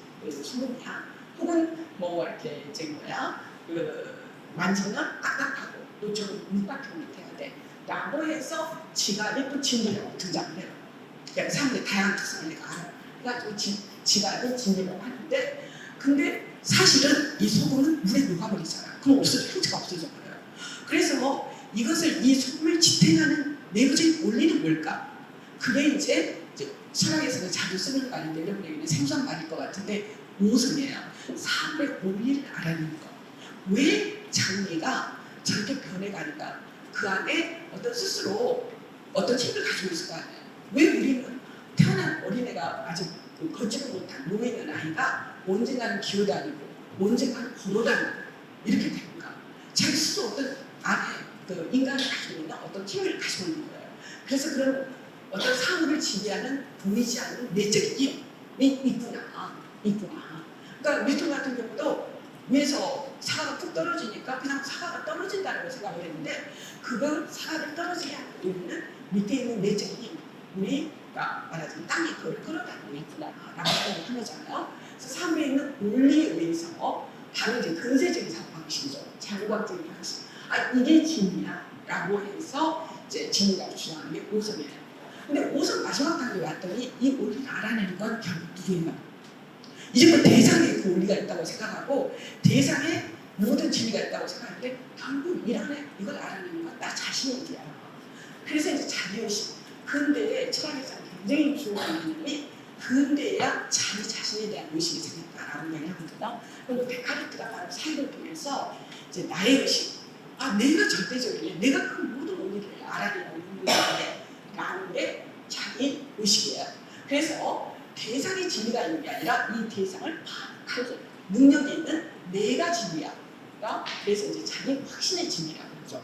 소금이야. 혹은 뭐 이렇게 이제 만지면 딱딱하고 또좀 육각형이 돼야 돼. 라고 해서 지각이 또 진리라고 등장을 해요. 그러니까 사람들이 다양한 특성을 내가 알아요. 그래가지고 지각이 진리라고 하는데, 근데 사실은 이 소금은 물에 녹아버리잖아요. 그럼 형체가 없어져버려요. 그래서 이것을, 이 소금을 지탱하는 내부적인 원리는 뭘까? 그게 이제 철학에서는 자주 쓰는 말인데 여러분에게는 생소한 말일 것 같은데 오성이에요. 사물의 원리를 알아내는 것. 왜 장미가 저렇게 변해가는가? 그 안에 스스로 어떤 힘을 가지고 있을 거 아니에요. 왜 우리는 태어난 어린애가 아직 걷지도 못한 노인은 아이가 언젠가는 기어다니고 언젠가는 걸어다니고 이렇게 되는가? 자기 스스로 어떤 안에 인간이 가지고 있는 어떤 힘을 가지고 있는 거예요. 그래서 그런 어떤 사물을 지배하는 보이지 않는 내적인 힘이 있구나. 그러니까 뉴턴 같은 경우도 위에서 사과가 푹 떨어지니까 그냥 사과가 떨어진다고 생각을 했는데, 그건 사과를 떨어지게 하는 이유는 밑에 있는 내적인 힘, 우리가 말하자면 땅이 그걸 끌어다니고 있구나라고 생각을 하는 거잖아요. 그래서 사물에 있는 원리에 의해서 바로 이제 근세적인 사고 방식이죠. 자율과학적인 방식. 이게 진리야라고 해서 이제 진리라고 주장하는 게 오성이에요. 근데 오성 마지막 단계에 왔더니 이 원리를 알아내는 건 결국 누구예요? 이제 뭐 대상에 그 원리가 있다고 생각하고 대상에 모든 진리가 있다고 생각하는데 결국 이걸 알아내는 건 나 자신이야. 그래서 이제 자기의식. 근대에 철학에서 굉장히 중요한 개념이 근대에야 자기 자신에 대한 의식이 생긴다라고 이야기하거든요. 그리고 데카르트가 바로 사회를 통해서 이제 나의 의식, 내가 절대적이래, 내가 그 모든 원리를 알아내는 의식인데 라는 게 자기 의식이에요. 그래서 대상의 진리가 있는 게 아니라 이 대상을 파악하는 능력이 있는 내가 진리야. 그래서 이제 자기 확신의 진리라고 그러죠.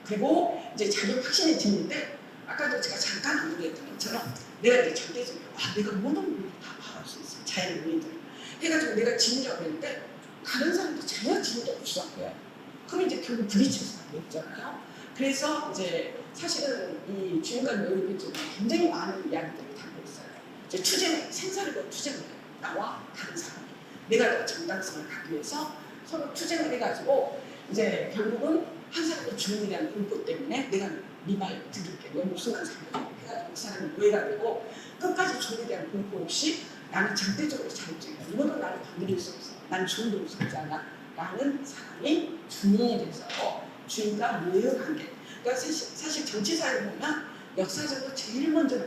그리고 이제 자기 확신의 진리인데 아까도 제가 잠깐 언급했던 것처럼 내가 이제 절대적이야. 내가 모든 원리를 다 파악할 수 있어. 자연의 원리들. 해가지고 내가 진리라고 했는데 다른 사람도 전혀 진리라고 주장해요. 그럼 이제 결국 부딪혀서 있잖아요. 그래서 이제 사실은 이 주인공 노력이 좀 굉장히 많은 이야기들을 담고 있어요. 이제 투쟁, 생사를 투쟁을 나와 다른 사람이 내가 정당성을 갖기 위해서 서로 투쟁을 해가지고 이제 결국은 한 사람의 주인이라는 공포 때문에 내가 네 말 들을게, 너 무슨 말 생각해? 해가지고 그 사람이 노예가 되고 끝까지 주인에 대한 공포 없이 나는 절대적으로 자율적이야. 누구도 나를 건드릴 수 없어. 난 주인도 무섭지 않아. 라는 사람이 주인이 돼서 주인과 노예의 관계. 그러니까 사실 정치사를 보면 역사적으로 제일 먼저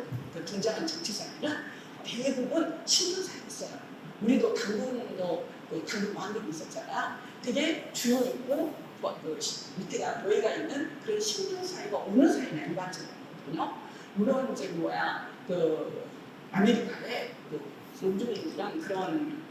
등장한 정치사회는 대부분 신분사였어요. 우리도 당군도 그 당군 왕국이 있었잖아. 그게 주요 있고 그 밑에가 노예가 있는 그런 신분 사회가 어느 사회나 일반적이거든요. 물론 이제 그 아메리카에 그 원주민이랑 그런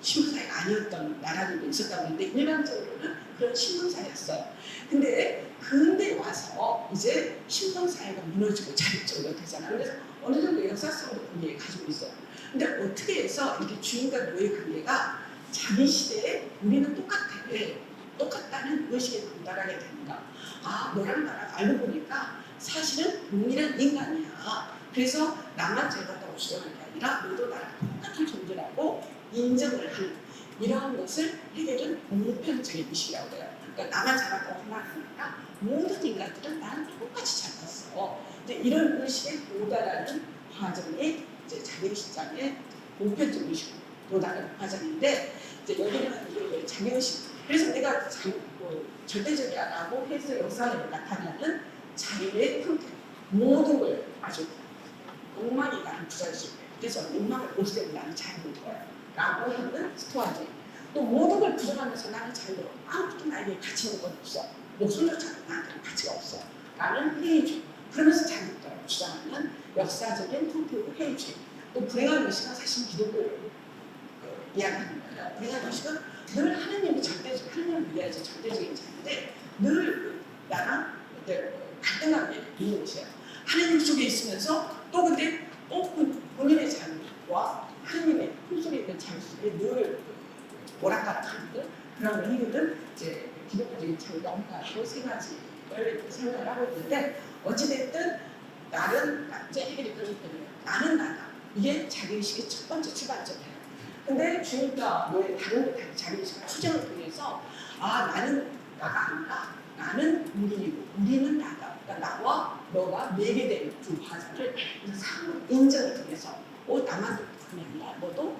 신분 사회가 아니었던 나라들도 있었다고 하는데 일반적으로는 그런 신분 사회였어요. 근데 근대 와서 이제 신분 사회가 무너지고 자립적으로 되잖아요. 그래서 어느 정도 역사성도 분명히 가지고 있어요. 근데 어떻게 해서 이렇게 주인과 노예 관계가 자기 시대에 우리는 똑같다는 의식에 도달하게 되는가? 아, 너랑 나랑 알고 보니까 사실은 동일한 인간이야. 그래서 나만 잘났다고 주장하는 게 아니라 너도 나랑 똑같은 존재라고 인정을 하는 이러한 것을 해결은 보편적인 의식이라고 해요. 그러니까 나만 잘났다고 생각하니까 모든 인간들은 나랑 똑같이 잘났어. 이제 이런 의식에 도달하는 과정이 이제 자기의식장의 보편적 의식으로 도달하는 과정인데 이제 여기는 이게 자기의식. 그래서 내가 절대적이야라고 해서 역사를 나타내는 자기의 형태 모든 걸 아주 욕망이 나는 부자식. 그래서 욕망을 없애면 나는 자유로울 거야 라고 하는 스토아지. 또 모든 걸 부정하면서 나는 자유로워. 아무것도 나에게 가치 있는 건 없어. 목숨조차도 나한테는 가치가 없어. 라는 회의주의. 그러면서 자유롭다고 주장하는 역사적인 형태의 회의주의. 또 불행한 의식은 사실 기독교를 이야기하는 거예요. 불행한 의식은 늘 하느님이 하느님을 위하여서 절대적인 자인데 늘 나랑 갈등하게 있는 것이에요. 하느님 속에 있으면서 또 근데 본인의 자유와 하느님의 품속에 있는 자유 속에 늘 오락가락하는 그런 의미는 이제 기독교적인 자유가 없다고 세 가지를 설명을 하고 있는데 어찌됐든 나는 이제 해결이 그렇기 때문에 나는 나다. 이게 자기의식의 첫 번째 출발점이에요. 근데 주님과 너의 다른 자기의식의 투쟁을 통해서 아 나는 나가 아니라 나는 우리이고 우리는 나다. 그러니까 나와 너가 내게 된 두 화자를 상호 인정을 통해서 나만 독특함이 아니라 너도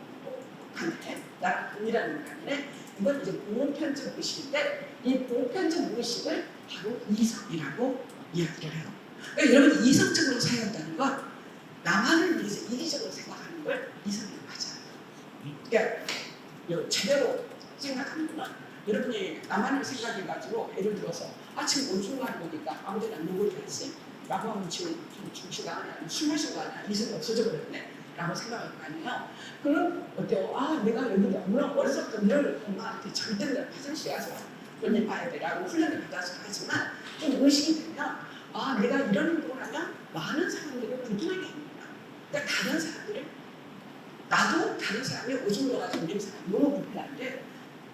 독특하네. 나랑 동일한 인간이네. 이건 이제 보편적 의식인데 이 보편적 의식을 바로 이성이라고 이야기를 해요. 그러니까 여러분 이성적으로 살아간다는 건 나만을 위해서 이기적으로 생각하는 걸 이성이라고 하잖아요. 그러니까 제대로 생각하는 건 여러분이 나만을 생각해가지고 예를 들어서 지금 오줌 가는 거니까 아무데나 누구를 하지? 라고 하면 지금 중시가 아니야. 술 마신 거 아니야. 이성이 없어져 버렸네. 라고 생각할 거 아니에요. 그럼 어때요? 내가 여기 물론 어려서부터 늘 엄마한테 절대 늘 화장실 가서 연인 봐야 돼. 라고 훈련을 받아서 하지만 좀 의식이 되면 내가 이런 행동을 하면 많은 사람들을 불편하게 합니다. 그러니까 다른 사람들을 나도 다른 사람이 오줌 넣어가지고 우리 사람이 너무 불편한데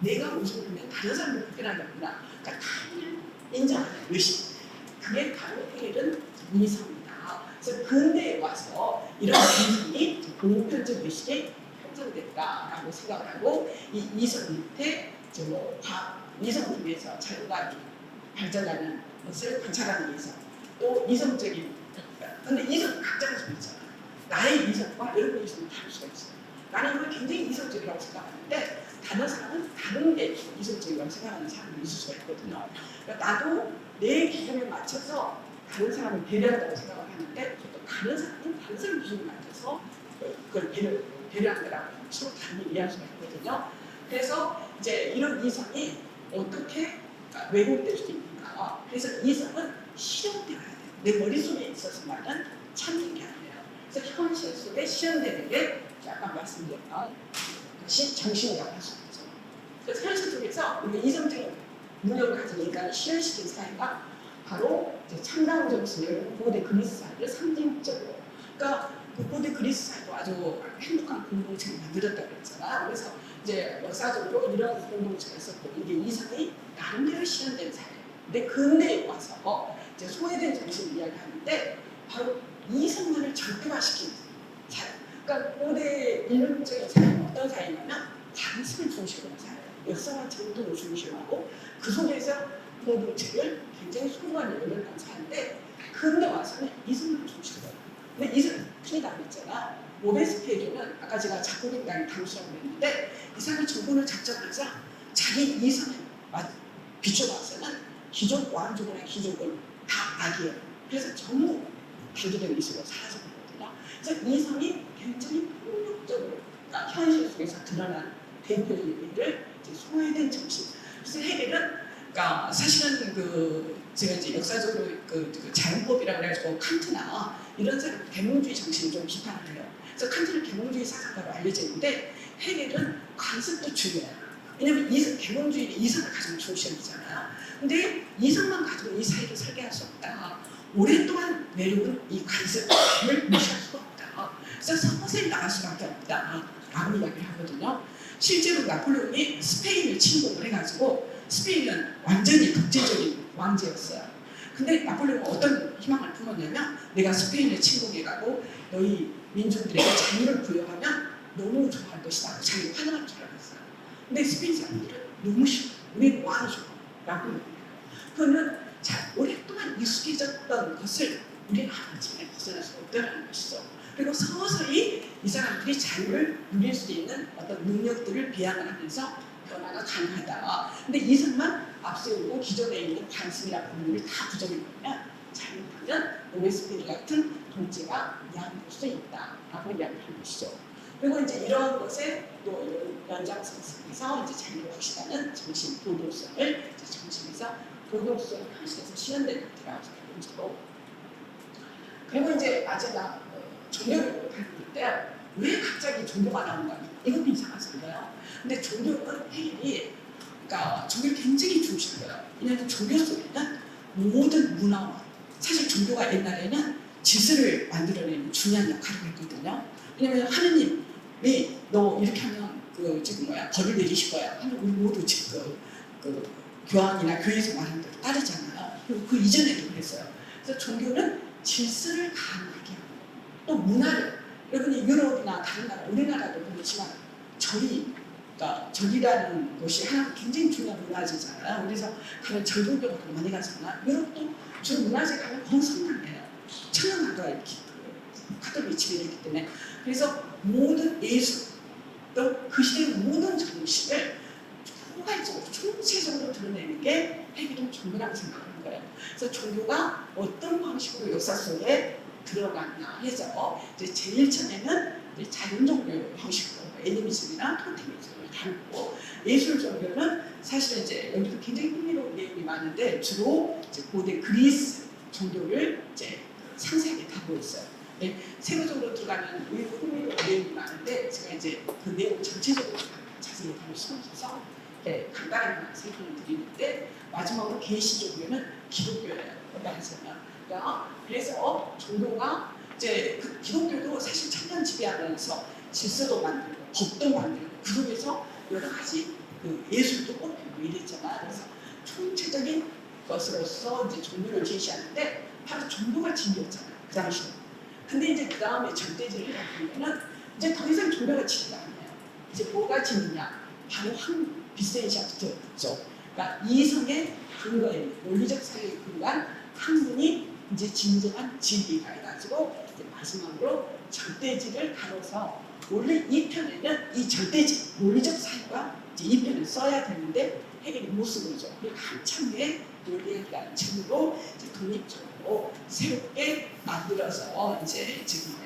내가 오줌 넣으면 다른 사람들 불편하게 하구나. 그러니까 타인을 인정하는 의식. 그게 바로 해결은 이성이다. 그래서 근대에 와서 이런 이성이 보편적 의식에 형성됐다라고 생각을 하고 이 이성 밑에 이성 중에서 자유가 발전하는 것을 관찰하는 이성. 또 이성적인 근데 이성 각자가 좀 있잖아요. 나의 이성과 여러분의 이성은 다를 수가 있어요. 나는 이걸 굉장히 이성적이라고 생각하는데 다른 사람은 다른 게 이성적이라고 생각하는 사람이 있을 수가 있거든요. 그러니까 나도 내 기준에 맞춰서 다른 사람을 배려한다고 생각을 하는데 또 다른 사람은 다른 사람 기준에 맞춰서 그걸 배려한다라고 서로 다르게 이해할 수가 있거든요. 그래서 이제 이런 이성이 어떻게 왜곡될 수 있는가. 그래서 이성은 실현되어야 돼요. 내 머릿속에 있어서 말은 참는 게 아니에요. 그래서 현실 속에 실현되는 게 아까 말씀드린 것이 정신이라고 할 수 있죠. 그래서 현실 속에서 우리가 이성적인 능력을 가진 인간을 실현시킨 사회가 바로 창당정신을 고대 그리스 사회를 상징적으로 그러니까 그 고대 그리스 사회도 아주 행복한 공동체를 만들었다고 그랬잖아. 그래서 이제 역사적으로 이런 공동체가 있었고 이게 이성이 나름대로 실현된 사회. 근데 근대에 와서 이제 소외된 정신을 이야기하는데 바로 이성만을 절대화시킨 사회. 그러니까 고대 인륜적인 사회는 어떤 사회냐면 관습을 중심으로 살아요. 역사와 전통을 중심으로 하고 그 속에서 공동체를 굉장히 소중한 연결한 사회인데 근대 와서는 이성만 중심으로 해요. 근데 이성 큰일 나고 있잖아. 모베스피에게는 아까 제가 작곡인단을 당수라고 했는데 이 사람이 정권을 잡자마자 자기 이성에 비춰봐서는 기존 왕족이나 귀족은 다 악이에요. 그래서 전부 단조된 이성으로 사라져버렸거든요. 그래서 이성이 굉장히 폭력적으로 그러니까 현실 속에서 드러난 대표 의미를 이제 소외된 정신. 그래서 해결은 그러니까 사실은 제가 이제 역사적으로 그 자연법이라고 해가지고 칸트나 이런 사람 계몽주의 정신을 좀 비판을 해요. 그래서 칸트는 계몽주의 사상가로 알려져 있는데 해결은 관습도 중요해요. 왜냐하면 계몽주의는 이성을 가지고 중시하잖아요. 근데 이성만 가지고 이 사회를 설계할 수 없다. 오랫동안 내려온 이 관습을 무시할 수가 없다. 그래서 서서히 나갈 수밖에 없다. 라고 이야기를 하거든요. 실제로 나폴레옹이 스페인을 침공을 해가지고 스페인은 완전히 독재적인 왕제였어요. 근데 나폴레옹은 어떤 희망을 품었냐면 내가 스페인을 침공해가고 너희 민중들에게 자유를 부여하면 너무 좋아할 것이다. 자기가 환영할 줄 알았어요. 근데 스페인 사람들은 너무 싫어. 우리 뭐 하는 줄 라고 얘기해요. 그거는 오랫동안 익숙해졌던 것을 우리는 하나쯤에 벗어날 수 없다는 것이죠. 그리고 서서히 이 사람들이 자유를 누릴 수 있는 어떤 능력들을 비양을 하면서 변화가 가능하다. 근데 이성만 앞세우고 기존에 있는 관습이나 법률을 다 부정해버리면 잘못하면 로베스피에르 같은 독재가 양될 수 있다라고 이야기를 하는 것이죠. 그리고 이제 이런 것에 또 연장선상에서 이제 자유를 확신하는 정신 도덕성을 정신에서 도덕성 방식에서 실현되는 것이라고 생각합니다. 그리고 이제 마지막 종교를 다룰 때 왜 갑자기 종교가 나온가? 이것도 이상하잖아요. 근데 종교는 해결이 그러니까 종교를 굉장히 중시한 거예요. 왜냐하면 종교 속에는 모든 문화와 사실 종교가 옛날에는 질서를 만들어내는 중요한 역할을 했거든요. 왜냐하면 하느님이 너 이렇게 하면 벌을 내리실 거야. 하면 우리 모두 지금 교황이나 교회에서 말하는 대로 따르잖아요. 그리고 그 이전에도 그랬어요. 그래서 종교는 질서를 가능하게 하고 또 문화를 여러분이 유럽이나 다른 나라, 우리나라도 그렇지만 절이라는 것이 하나 굉장히 중요한 문화재잖아요. 그래서 가면 절경교가 많이 가잖아요. 유럽도 주로 문화재 가면 건성당해요. 천연나가 이렇게 카톨릭 집에 있기 때문에 그래서 모든 예술 또 그 시대의 모든 정신을 포괄적으로 총체적으로 드러내는 게 해결은 종교라고 생각하는 거예요. 그래서 종교가 어떤 방식으로 역사 속에 들어갔나 해서 이제 제일 처음에는 이제 자연 종교 형식으로 애니미즘이나 토테미즘을 다루고 예술 종교는 사실 이제 여기도 굉장히 흥미로운 내용이 많은데 주로 이제 고대 그리스 종교를 이제 상세하게 다루고 있어요. 네, 세부적으로 들어가면 흥미로운 내용이 많은데 제가 이제 그 내용 전체적으로 자세히 다룰 수는 없어서 간단하게 설명을 드리는데 마지막으로 계시 종교는 기독교예요. 그래서 종교가 이제 기독교도 사실 천년 지배하면서 질서도 만들고 법도 만들고 그 속에서 여러 가지 예술도 꼽히고 이랬잖아. 그래서 총체적인 것으로서 이제 종교를 제시하는데 바로 종교가 진리였잖아요. 그 당시에. 근데 이제 그 다음에 절대주의를 하면은 이제 더 이상 종교가 진리가 아니에요. 이제 뭐가 진리냐? 바로 비세이샤트죠. 그러니까 이성의 근거에 논리적 사회에 근거한 학문이 이제 진정한 진리가 해가지고 이제 마지막으로 절대지를 다뤄서 원래 이 편에는 이 절대지 논리적 사회가 이제 이 편을 써야 되는데 해결이 못 쓰고 있죠. 그리고 한참 후에 논리학이라는 책으로 이제 독립적으로 새롭게 만들어서 이제 지금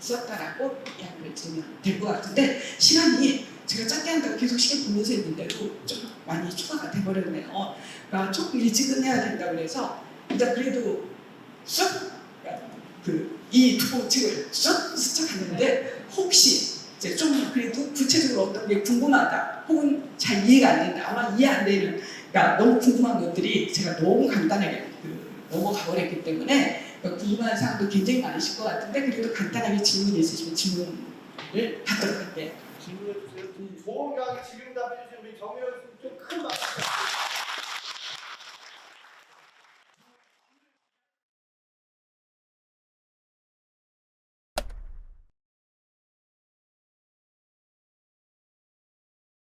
썼다라고 이야기를 드리면 될 것 같은데 시간이 제가 짧게 한다고 계속 시간 보면서 했는데도 좀 많이 추가가 돼버렸네요. 그러니까 조금 일찍은 해야 된다고 그래서 일단 그래도 이 두 책을 쭉 스쳐갔는데 혹시 이제 좀 그래도 구체적으로 어떤 게 궁금하다 혹은 잘 이해가 안 된다 아마 이해 안 되는 그러니까 너무 궁금한 것들이 제가 너무 간단하게 넘어가 버렸기 때문에 궁금한 사람도 굉장히 많으실 것 같은데 그래도 간단하게 질문이 있으시면 질문을 받도록 할게요. 질문해 주세요. 좋은 강의 질문 답해 주신 우리 정혜연